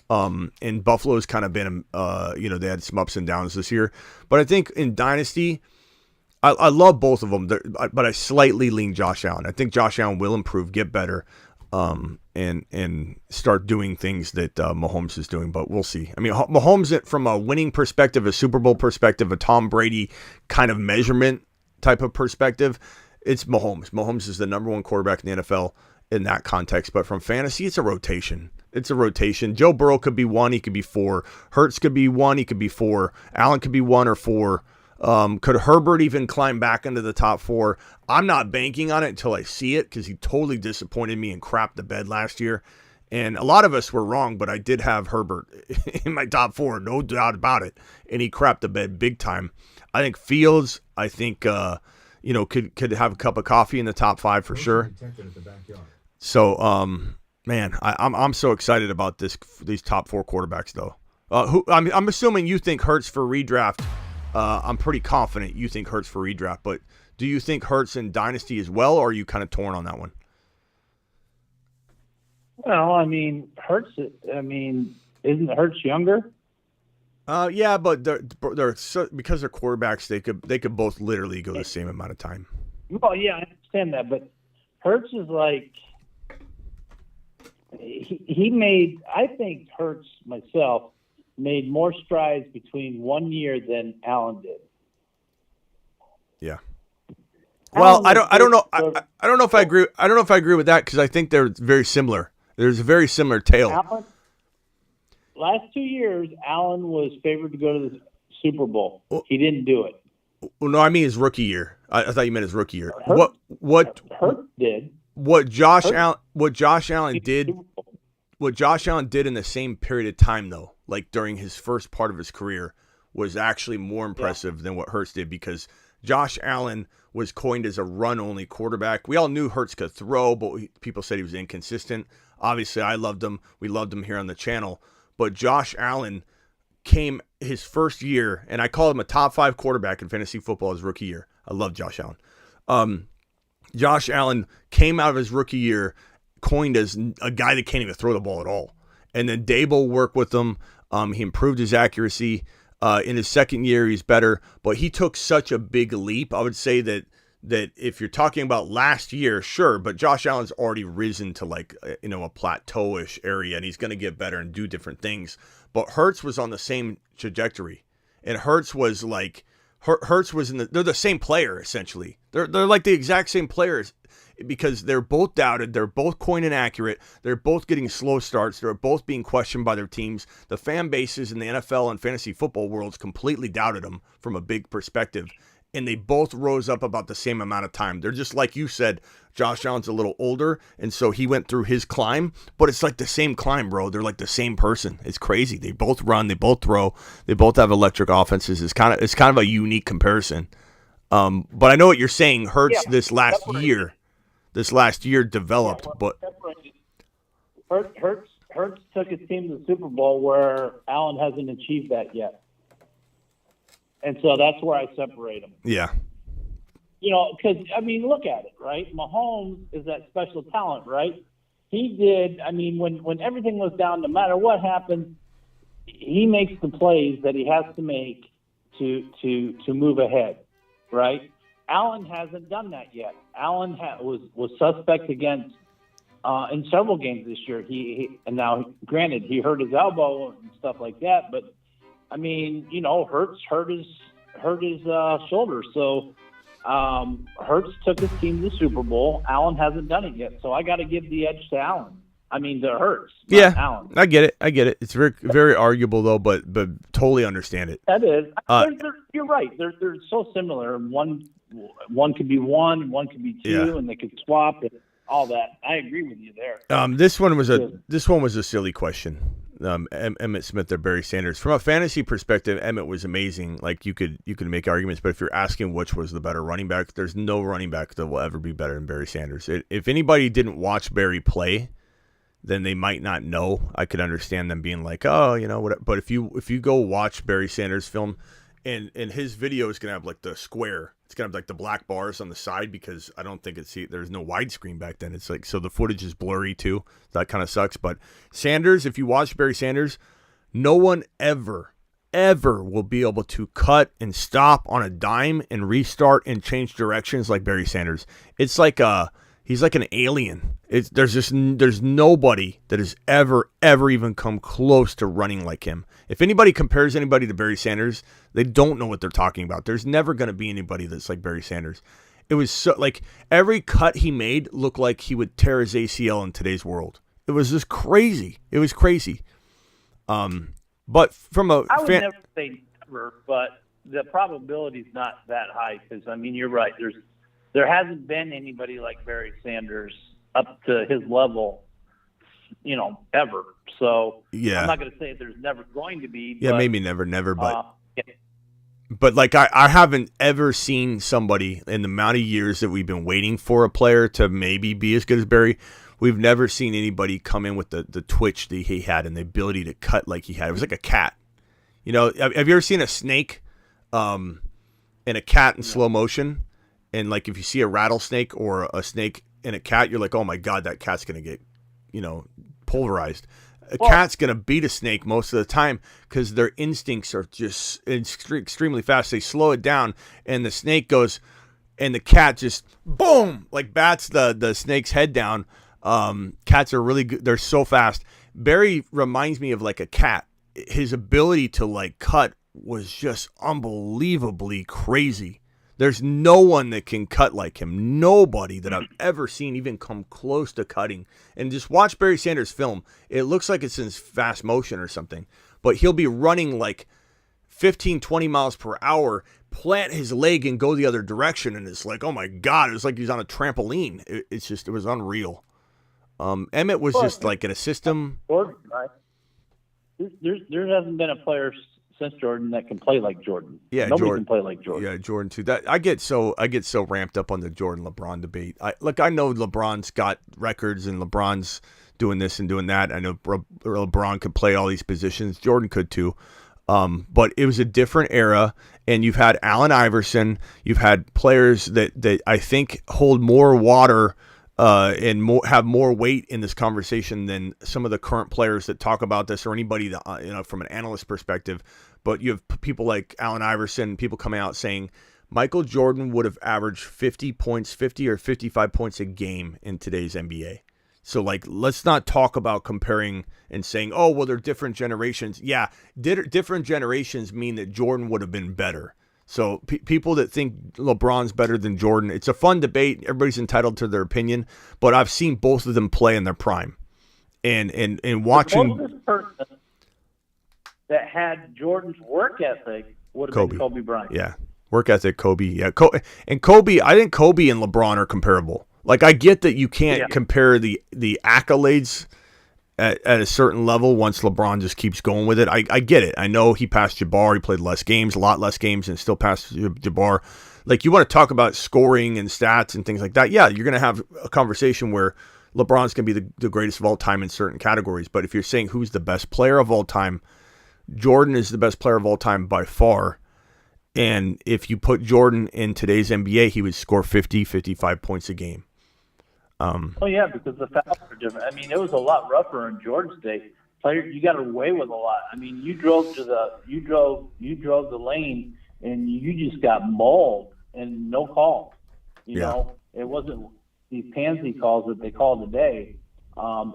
And Buffalo's kind of been, they had some ups and downs this year. But I think in Dynasty, I love both of them, but I slightly lean Josh Allen. I think Josh Allen will improve, get better, and start doing things that Mahomes is doing. But we'll see. I mean, Mahomes, from a winning perspective, a Super Bowl perspective, a Tom Brady kind of measurement type of perspective, it's Mahomes. Mahomes is the number one quarterback in the NFL in that context. But from fantasy, it's a rotation. It's a rotation. Joe Burrow could be 1, he could be 4. Hertz could be 1, he could be 4. Allen could be 1 or 4. Could Herbert even climb back into the top 4? I'm not banking on it until I see it because he totally disappointed me and crapped the bed last year. And a lot of us were wrong, but I did have Herbert in my top 4, no doubt about it. And he crapped the bed big time. I think Fields, could have a cup of coffee in the top 5 for sure. So, man, I'm so excited about these top 4 quarterbacks though. I'm assuming you think Hertz for redraft. I'm pretty confident you think Hertz for redraft, but do you think Hertz in Dynasty as well, or are you kind of torn on that one? Well, I mean, Hertz. I mean, isn't Hertz younger? Yeah, but they're because they're quarterbacks, they could both literally go the same amount of time. Well, yeah, I understand that, but Hertz is like he made. I think Hertz myself made more strides between 1 year than Allen did. Yeah. Well, I don't know. I don't know if I agree. I don't know if I agree with that because I think they're very similar. There's a very similar tale. Last 2 years, Allen was favored to go to the Super Bowl. He didn't do it. Well, no, I mean his rookie year. I thought you meant his rookie year. Hertz did. What Josh Allen did in the same period of time, though, like during his first part of his career, was actually more impressive than what Hertz did because Josh Allen was coined as a run-only quarterback. We all knew Hertz could throw, but people said he was inconsistent. Obviously, I loved him. We loved him here on the channel. But Josh Allen came his first year, and I call him a top 5 quarterback in fantasy football his rookie year. I love Josh Allen. Josh Allen came out of his rookie year coined as a guy that can't even throw the ball at all. And then Dable worked with him. He improved his accuracy. In his second year, he's better. But he took such a big leap. I would say that if you're talking about last year, sure, but Josh Allen's already risen to like, a plateau-ish area, and he's going to get better and do different things. But Hertz was on the same trajectory. And Hertz was like, they're the same player, essentially. They're like the exact same players because they're both doubted. They're both coined inaccurate. They're both getting slow starts. They're both being questioned by their teams. The fan bases in the NFL and fantasy football worlds completely doubted them from a big perspective. And they both rose up about the same amount of time. They're just like you said, Josh Allen's a little older, and so he went through his climb, but it's like the same climb, bro. They're like the same person. It's crazy. They both run, they both throw, they both have electric offenses. It's kind of a unique comparison. But I know what you're saying. Hertz this last year developed, but Hertz took his team to the Super Bowl where Allen hasn't achieved that yet. And so that's where I separate them. Yeah. Because, look at it, right? Mahomes is that special talent, right? He did, when everything was down, no matter what happened, he makes the plays that he has to make to move ahead, right? Allen hasn't done that yet. Allen was suspect against in several games this year. And now, granted, he hurt his elbow and stuff like that, but Hertz hurt his shoulder. So Hertz took his team to the Super Bowl. Allen hasn't done it yet. So I got to give the edge to Allen. To Hertz. Yeah, Allen. I get it. It's very, very arguable though, but totally understand it. That is. You're right. They're so similar. One could be 1, one could be 2, and they could swap and all that. I agree with you there. This one was a silly question. Emmitt Smith or Barry Sanders. From a fantasy perspective, Emmitt was amazing. Like you could make arguments, but if you're asking which was the better running back, there's no running back that will ever be better than Barry Sanders. If anybody didn't watch Barry play, then they might not know. I could understand them being like, oh, you know what? But if you go watch Barry Sanders film, and his video is gonna have like the square. It's gonna have like the black bars on the side because I don't think there's no widescreen back then. It's like, so the footage is blurry too. That kind of sucks. But Sanders, if you watch Barry Sanders, no one ever will be able to cut and stop on a dime and restart and change directions like Barry Sanders. It's like he's like an alien. There's nobody that has ever even come close to running like him. If anybody compares anybody to Barry Sanders, they don't know what they're talking about. There's never going to be anybody that's like Barry Sanders. It was so, like, every cut he made looked like he would tear his ACL in today's world. It was just crazy. It was crazy. But from a I would never say never, but the probability is not that high because, I mean, you're right. There hasn't been anybody like Barry Sanders up to his level, ever. So yeah. I'm not going to say there's never going to be. Yeah, but, maybe never, but yeah. But like I haven't ever seen somebody in the amount of years that we've been waiting for a player to maybe be as good as Barry. We've never seen anybody come in with the twitch that he had and the ability to cut like he had. It was like a cat. Have you ever seen a snake and a cat in slow motion? And like if you see a rattlesnake or a snake and a cat, you're like, oh my God, that cat's going to get, pulverized. A cat's going to beat a snake most of the time because their instincts are just extremely fast. They slow it down and the snake goes and the cat just, boom, like bats the snake's head down. Cats are really good. They're so fast. Barry reminds me of like a cat. His ability to like cut was just unbelievably crazy. There's no one that can cut like him. Nobody that I've ever seen even come close to cutting. And just watch Barry Sanders' film. It looks like it's in fast motion or something. But he'll be running like 15, 20 miles per hour, plant his leg and go the other direction. And it's like, oh my God, it was like he's on a trampoline. It was unreal. Emmitt was just like in a system. Jordan, right? There hasn't been a player since Jordan that can play like Jordan. Yeah, nobody Jordan can play like Jordan. Yeah, Jordan too. That I get so ramped up on the Jordan LeBron debate. I know LeBron's got records and LeBron's doing this and doing that. I know LeBron could play all these positions. Jordan could too. But it was a different era, and you've had Allen Iverson. You've had players that I think hold more water and have more weight in this conversation than some of the current players that talk about this or anybody that, from an analyst perspective. But you have people like Allen Iverson, people coming out saying Michael Jordan would have averaged 50 or 55 points a game in today's NBA. So, like, let's not talk about comparing and saying, oh, well, they're different generations. Yeah, different generations mean that Jordan would have been better. So people that think LeBron's better than Jordan, it's a fun debate. Everybody's entitled to their opinion. But I've seen both of them play in their prime. And watching... The closest person that had Jordan's work ethic would have been Kobe Bryant. Yeah, work ethic, Kobe. Yeah, and Kobe, I think Kobe and LeBron are comparable. Like, I get that you can't compare the accolades at a certain level once LeBron just keeps going with it. I get it. I know he passed Jabbar. He played a lot less games, and still passed Jabbar. Like, you want to talk about scoring and stats and things like that. Yeah, you're going to have a conversation where LeBron's going to be the greatest of all time in certain categories. But if you're saying who's the best player of all time, Jordan is the best player of all time by far. And if you put Jordan in today's NBA, he would score 50, 55 points a game. Because the fouls are different. I mean, it was a lot rougher in Jordan's day. You got away with a lot. I mean, you drove the lane and you just got mauled and no call. You know, it wasn't these pansy calls that they call today. And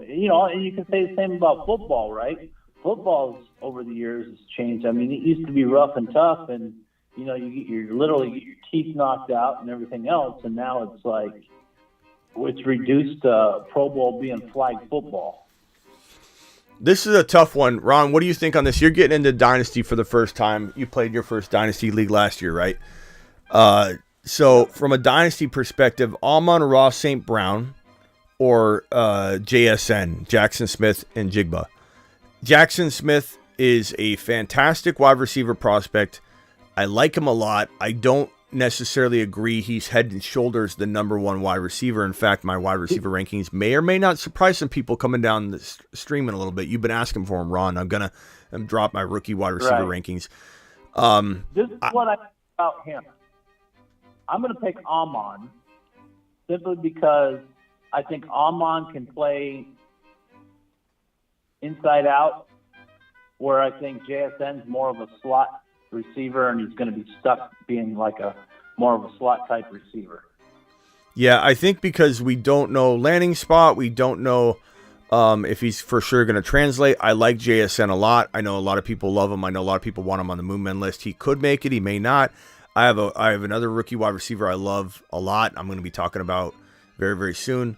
you can say the same about football, right? Football's over the years has changed. I mean, it used to be rough and tough, and you literally get your teeth knocked out and everything else, and now it's like it's reduced to Pro Bowl being flag football. This is a tough one. Ron, what do you think on this? You're getting into Dynasty for the first time. You played your first Dynasty league last year, right? So from a Dynasty perspective, Amon-Ra St. Brown or JSN, Jackson Smith and Jigba. Jackson Smith is a fantastic wide receiver prospect. I like him a lot. I don't necessarily agree he's head and shoulders the number one wide receiver. In fact, my wide receiver rankings may or may not surprise some people coming down the stream in a little bit. You've been asking for him, Ron. I'm going to drop my rookie wide receiver rankings. This is what I think about him. I'm going to pick Amon simply because I think Amon can play inside out, where I think JSN's more of a slot receiver, and he's going to be stuck being like a more of a slot type receiver. Yeah, I think because we don't know landing spot, we don't know if he's for sure going to translate. I like JSN a lot. I know a lot of people love him. I know a lot of people want him on the Moon Men list. He could make it. He may not. I have another rookie wide receiver I love a lot. I'm going to be talking about very, very soon.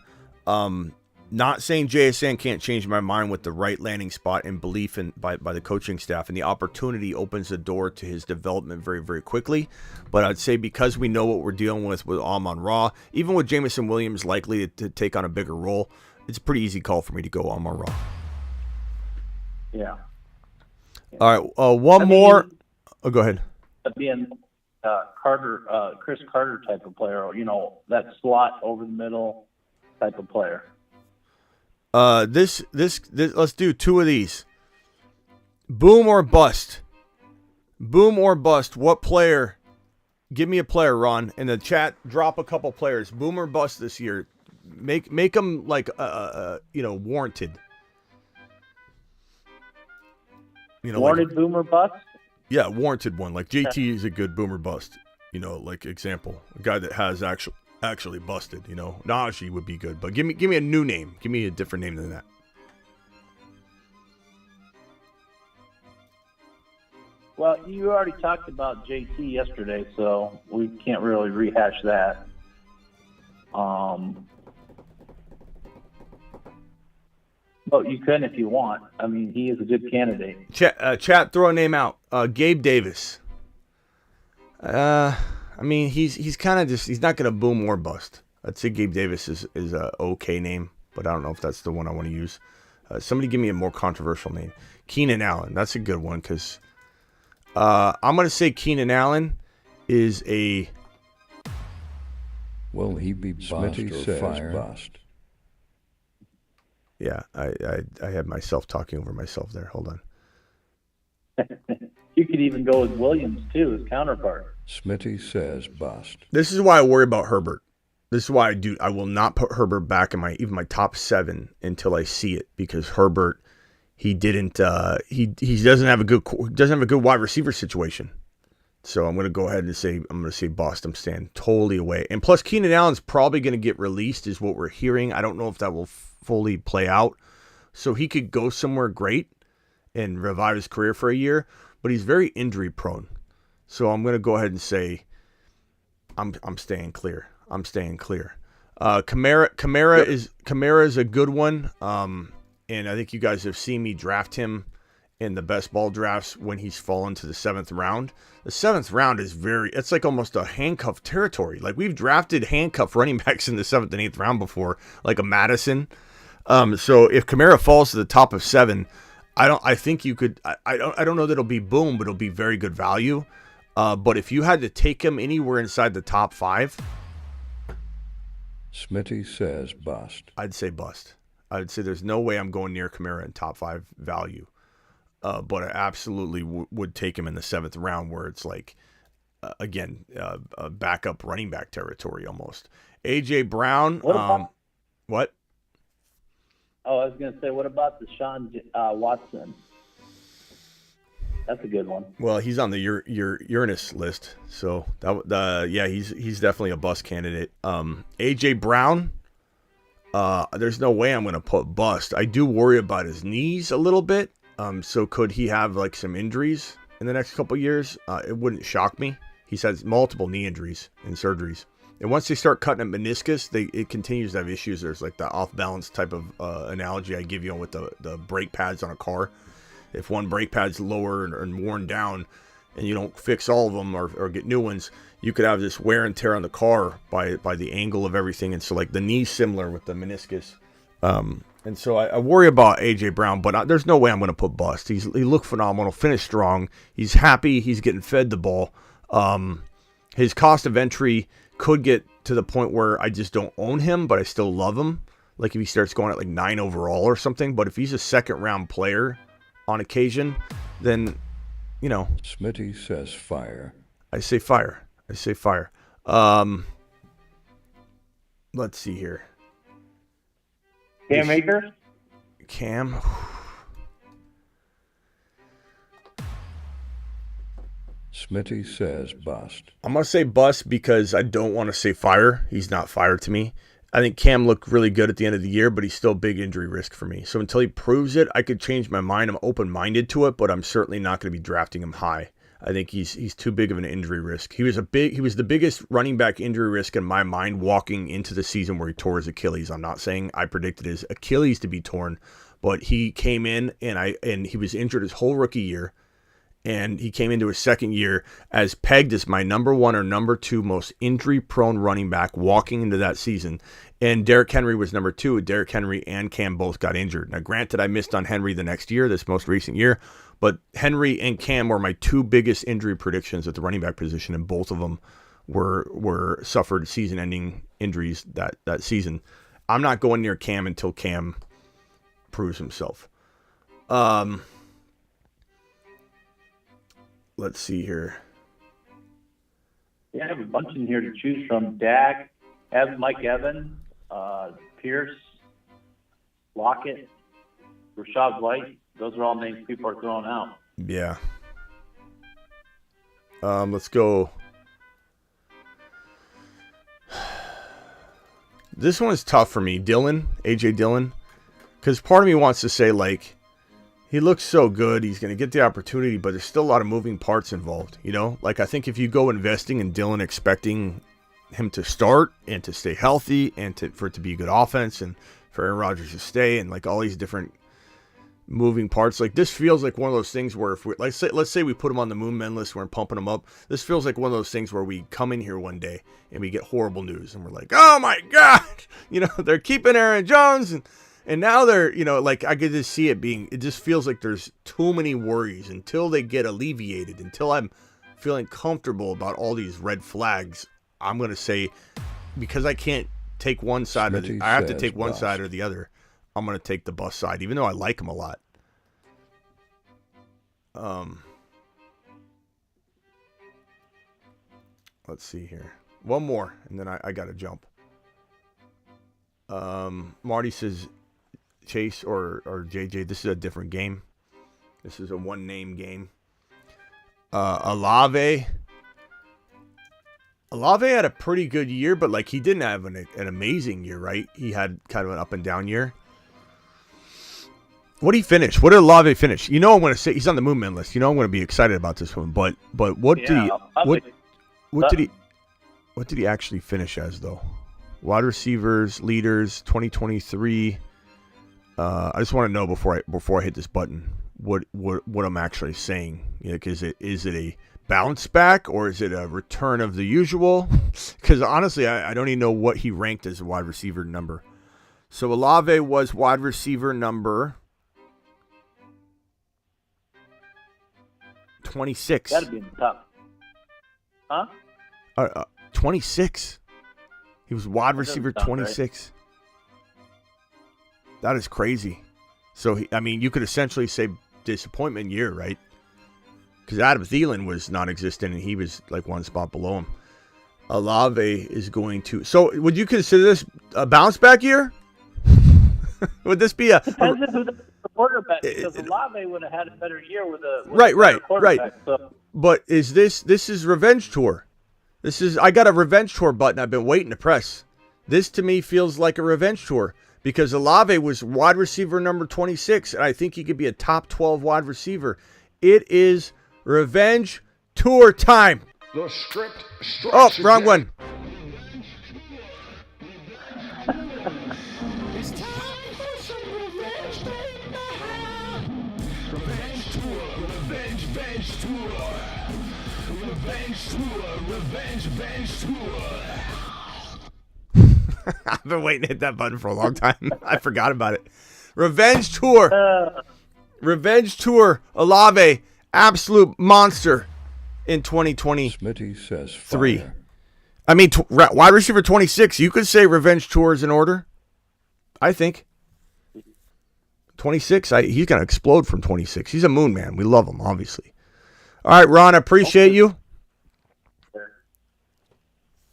Not saying JSN can't change my mind with the right landing spot and belief by the coaching staff, and the opportunity opens the door to his development very, very quickly. But I'd say because we know what we're dealing with Amon-Ra, even with Jameson Williams likely to take on a bigger role, it's a pretty easy call for me to go Amon-Ra. Yeah. All right, one more. Oh, go ahead. Being Chris Carter type of player, that slot over the middle type of player. This let's do two of these. Boom or bust. Boom or bust. What player? Give me a player, Ron. In the chat, drop a couple players. Boom or bust this year. Make them like warranted. Warranted like, boom or bust? Yeah, warranted one. Like JT is a good boom or bust. Like example, a guy that has actually busted. Najee would be good, but give me a new name. Give me a different name than that. Well, you already talked about JT yesterday, so we can't really rehash that. But you can if you want. I mean, he is a good candidate. Chat, throw a name out. Gabe Davis. I mean, he's kind of just, he's not going to boom or bust. I'd say Gabe Davis is a okay name, but I don't know if that's the one I want to use. Somebody give me a more controversial name. Keenan Allen. That's a good one because I'm going to say Keenan Allen is a... Will he be bust Smitty or says fired? Bust. Yeah, I had myself talking over myself there. Hold on. You could even go with Williams, too, his counterpart. Smitty says bust. This is why I worry about Herbert. This is why I will not put Herbert back in even my top 7 until I see it, because Herbert, he doesn't have a good wide receiver situation. So I'm going to go ahead and say bust. I'm staying totally away. And plus Keenan Allen's probably going to get released is what we're hearing. I don't know if that will fully play out. So he could go somewhere great and revive his career for a year, but he's very injury prone. So I'm going to go ahead and say I'm staying clear. I'm staying clear. Kamara is a good one. And I think you guys have seen me draft him in the best ball drafts when he's fallen to the 7th round. The 7th round is it's like almost a handcuff territory. Like we've drafted handcuff running backs in the 7th and 8th round before, like a Madison. So if Kamara falls to the top of 7, I think you could, I don't know that it'll be boom, but it'll be very good value. But if you had to take him anywhere inside the top 5, Smitty says bust. I'd say bust. I'd say there's no way I'm going near Kamara in top 5 value. But I absolutely would take him in the 7th round, where it's like, a backup running back territory almost. A.J. Brown. What? Oh, I was going to say, what about Deshaun Watson? That's a good one. Well, he's on the Uranus list, so he's definitely a bust candidate. A.J. Brown. There's no way I'm going to put bust. I do worry about his knees a little bit. So could he have like some injuries in the next couple years? It wouldn't shock me. He's had multiple knee injuries and surgeries. And once they start cutting at meniscus, it continues to have issues. There's like the off-balance type of analogy I give you with the brake pads on a car. If one brake pad's lower and worn down and you don't fix all of them or get new ones, you could have this wear and tear on the car by the angle of everything. And so like the knee's similar with the meniscus. And so I worry about A.J. Brown, but there's no way I'm going to put bust. He looked phenomenal, finished strong. He's happy. He's getting fed the ball. His cost of entry could get to the point where I just don't own him, but I still love him. Like if he starts going at like 9 overall or something. But if he's a second-round player on occasion, then, you know. Smitty says fire. I say fire. Let's see here. Cam Akers? Cam. Smitty says bust. I'm going to say bust because I don't want to say fire. He's not fire to me. I think Cam looked really good at the end of the year, but he's still a big injury risk for me. So until he proves it, I could change my mind. I'm open-minded to it, but I'm certainly not going to be drafting him high. I think he's too big of an injury risk. He was the biggest running back injury risk in my mind walking into the season where he tore his Achilles. I'm not saying I predicted his Achilles to be torn, but he came in and he was injured his whole rookie year, and he came into his second year as pegged as my number 1 or number 2 most injury-prone running back walking into that season. And Derrick Henry was number 2. Derrick Henry and Cam both got injured. Now, granted, I missed on Henry the next year, this most recent year, but Henry and Cam were my 2 biggest injury predictions at the running back position, and both of them were suffered season-ending injuries that season. I'm not going near Cam until Cam proves himself. Let's see here. Yeah, I have a bunch in here to choose from. Dak, Mike Evans, Pierce, Lockett, Rashad White. Those are all names people are throwing out. Yeah. Let's go. This one is tough for me. A.J. Dillon. Because part of me wants to say, like, he looks so good. He's going to get the opportunity, but there's still a lot of moving parts involved, you know? Like, I think if you go investing in Dillon expecting him to start and to stay healthy and for it to be a good offense and for Aaron Rodgers to stay and, like, all these different moving parts, like, this feels like one of those things where if we, let's say we put him on the Moon Men list, we're pumping him up. This feels like one of those things where we come in here one day and we get horrible news and we're like, oh my God, you know, they're keeping Aaron Jones and now they're, you know, like I could just see it just feels like there's too many worries until they get alleviated, until I'm feeling comfortable about all these red flags. I'm going to say, because I can't take one side I have to take one side or the other. I'm going to take the bus side, even though I like him a lot. Let's see here. One more, and then I got to jump. Marty says, Chase or JJ, this is a different game. This is a one-name game. Olave had a pretty good year, but like he didn't have an amazing year, right? He had kind of an up and down year. What did he finish? What did Olave finish? You know, I'm going to say he's on the Moon Men list. You know, I'm going to be excited about this one. But what did he actually finish as though? Wide receivers, leaders, 2023. I just want to know before I hit this button what I'm actually saying. You know, is it a bounce back or is it a return of the usual? Because honestly, I don't even know what he ranked as a wide receiver number. So Olave was wide receiver number 26. That'd be tough. Huh? 26. He was wide receiver 26. Right? That is crazy. So, you could essentially say disappointment year, right? Because Adam Thielen was non-existent, and he was like one spot below him. Olave is going to... So, would you consider this a bounce-back year? Would this be a... Depends on who the quarterback, because Olave would have had a better year with a right. So. But is this is revenge tour? I got a revenge tour button I've been waiting to press. This to me feels like a revenge tour because Olave was wide receiver number 26, and I think he could be a top 12 wide receiver. It is revenge tour time. The script strikes wrong again. One. It's time for some revenge Revenge tour, revenge tour. Revenge tour. I've been waiting to hit that button for a long time. I forgot about it. Revenge tour. Revenge tour. Olave, absolute monster in 2023. Smitty says fire. I mean, wide receiver 26. You could say revenge tour is in order. I think 26. He's gonna explode from 26. He's a moon man. We love him, obviously. All right, Ron. I appreciate you.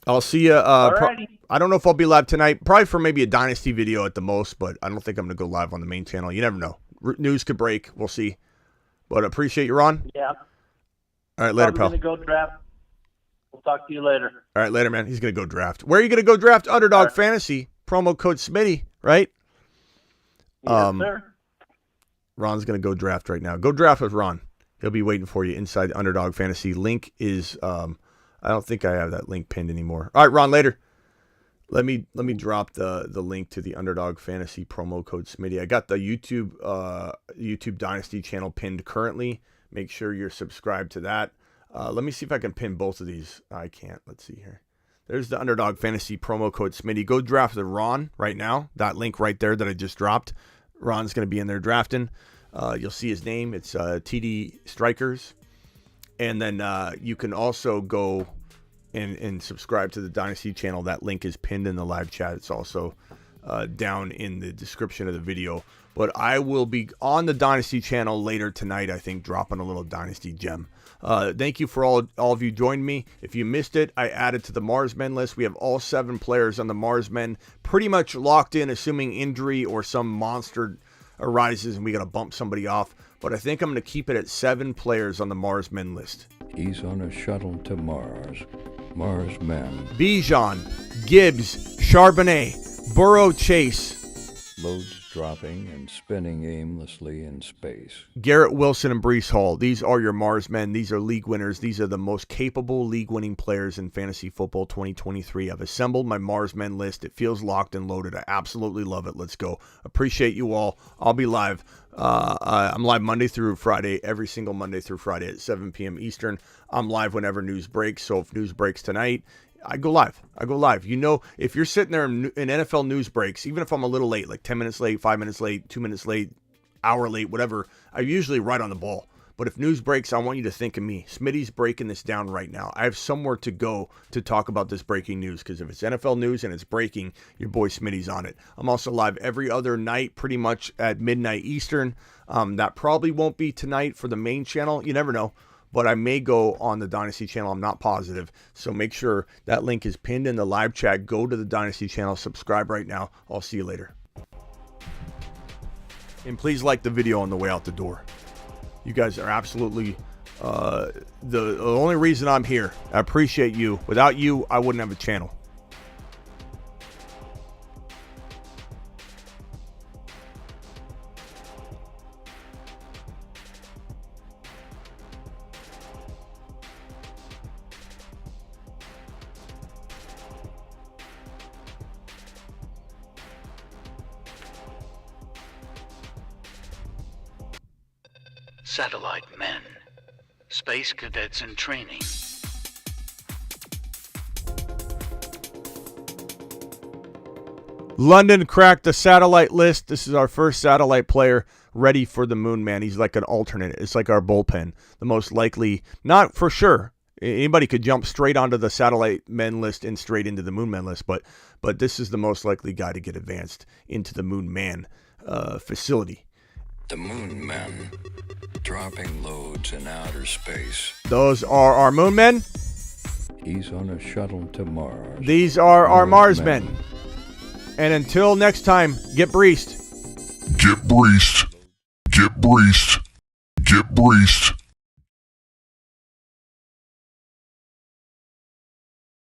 I'll see you. I don't know if I'll be live tonight. Probably for maybe a Dynasty video at the most, but I don't think I'm going to go live on the main channel. You never know. News could break. We'll see. But appreciate you, Ron. Yeah. All right, later, pal. I'm going to go draft. We'll talk to you later. All right, later, man. He's going to go draft. Where are you going to go draft? Underdog Fantasy. Promo code Smitty, right? Yes, sir. Ron's going to go draft right now. Go draft with Ron. He'll be waiting for you inside Underdog Fantasy. Link is, I don't think I have that link pinned anymore. All right, Ron, later. Let me drop the link to the Underdog Fantasy promo code Smitty. I got the YouTube Dynasty channel pinned currently. Make sure you're subscribed to that. Let me see if I can pin both of these. I can't. Let's see here. There's the Underdog Fantasy promo code Smitty. Go draft the Ron right now. That link right there that I just dropped. Ron's going to be in there drafting. You'll see his name. It's TD Strikers. And then you can also go and subscribe to the Dynasty channel. That link is pinned in the live chat. It's also down in the description of the video. But I will be on the Dynasty channel later tonight, I think, dropping a little Dynasty gem. Thank you for all of you joined me. If you missed it, I added to the Mars Men list. We have all 7 players on the Mars Men pretty much locked in, assuming injury or some monster arises and we got to bump somebody off. But I think I'm going to keep it at 7 players on the Mars Men list. He's on a shuttle to Mars. Mars Men. Bijan, Gibbs, Charbonnet, Burrow, Chase. Loads dropping and spinning aimlessly in space. Garrett Wilson and Breece Hall. These are your Mars Men. These are league winners. These are the most capable league-winning players in fantasy football 2023. I've assembled my Mars Men list. It feels locked and loaded. I absolutely love it. Let's go. Appreciate you all. I'll be live. I'm live Monday through Friday, every single Monday through Friday at 7 p.m. Eastern. I'm live whenever news breaks. So if news breaks tonight, I go live. You know, if you're sitting there in NFL news breaks, even if I'm a little late, like 10 minutes late, 5 minutes late, 2 minutes late, hour late, whatever, I'm usually right on the ball. But if news breaks, I want you to think of me. Smitty's breaking this down right now. I have somewhere to go to talk about this breaking news, because if it's NFL news and it's breaking, your boy Smitty's on it. I'm also live every other night, pretty much at midnight Eastern. That probably won't be tonight for the main channel. You never know. But I may go on the Dynasty channel. I'm not positive. So make sure that link is pinned in the live chat. Go to the Dynasty channel. Subscribe right now. I'll see you later. And please like the video on the way out the door. You guys are absolutely the only reason I'm here. I appreciate you. Without you, I wouldn't have a channel. Satellite Men, Space Cadets in Training. London cracked the satellite list. This is our first satellite player ready for the Moon Man. He's like an alternate. It's like our bullpen. The most likely, not for sure. Anybody could jump straight onto the satellite men list and straight into the Moon Man list, but this is the most likely guy to get advanced into the Moon Man facility. The Moon Men, dropping loads in outer space. Those are our Moon Men. He's on a shuttle to Mars. These are our Mars Men. And until next time, get breeced. Get breeced. Get breeced. Get breeced.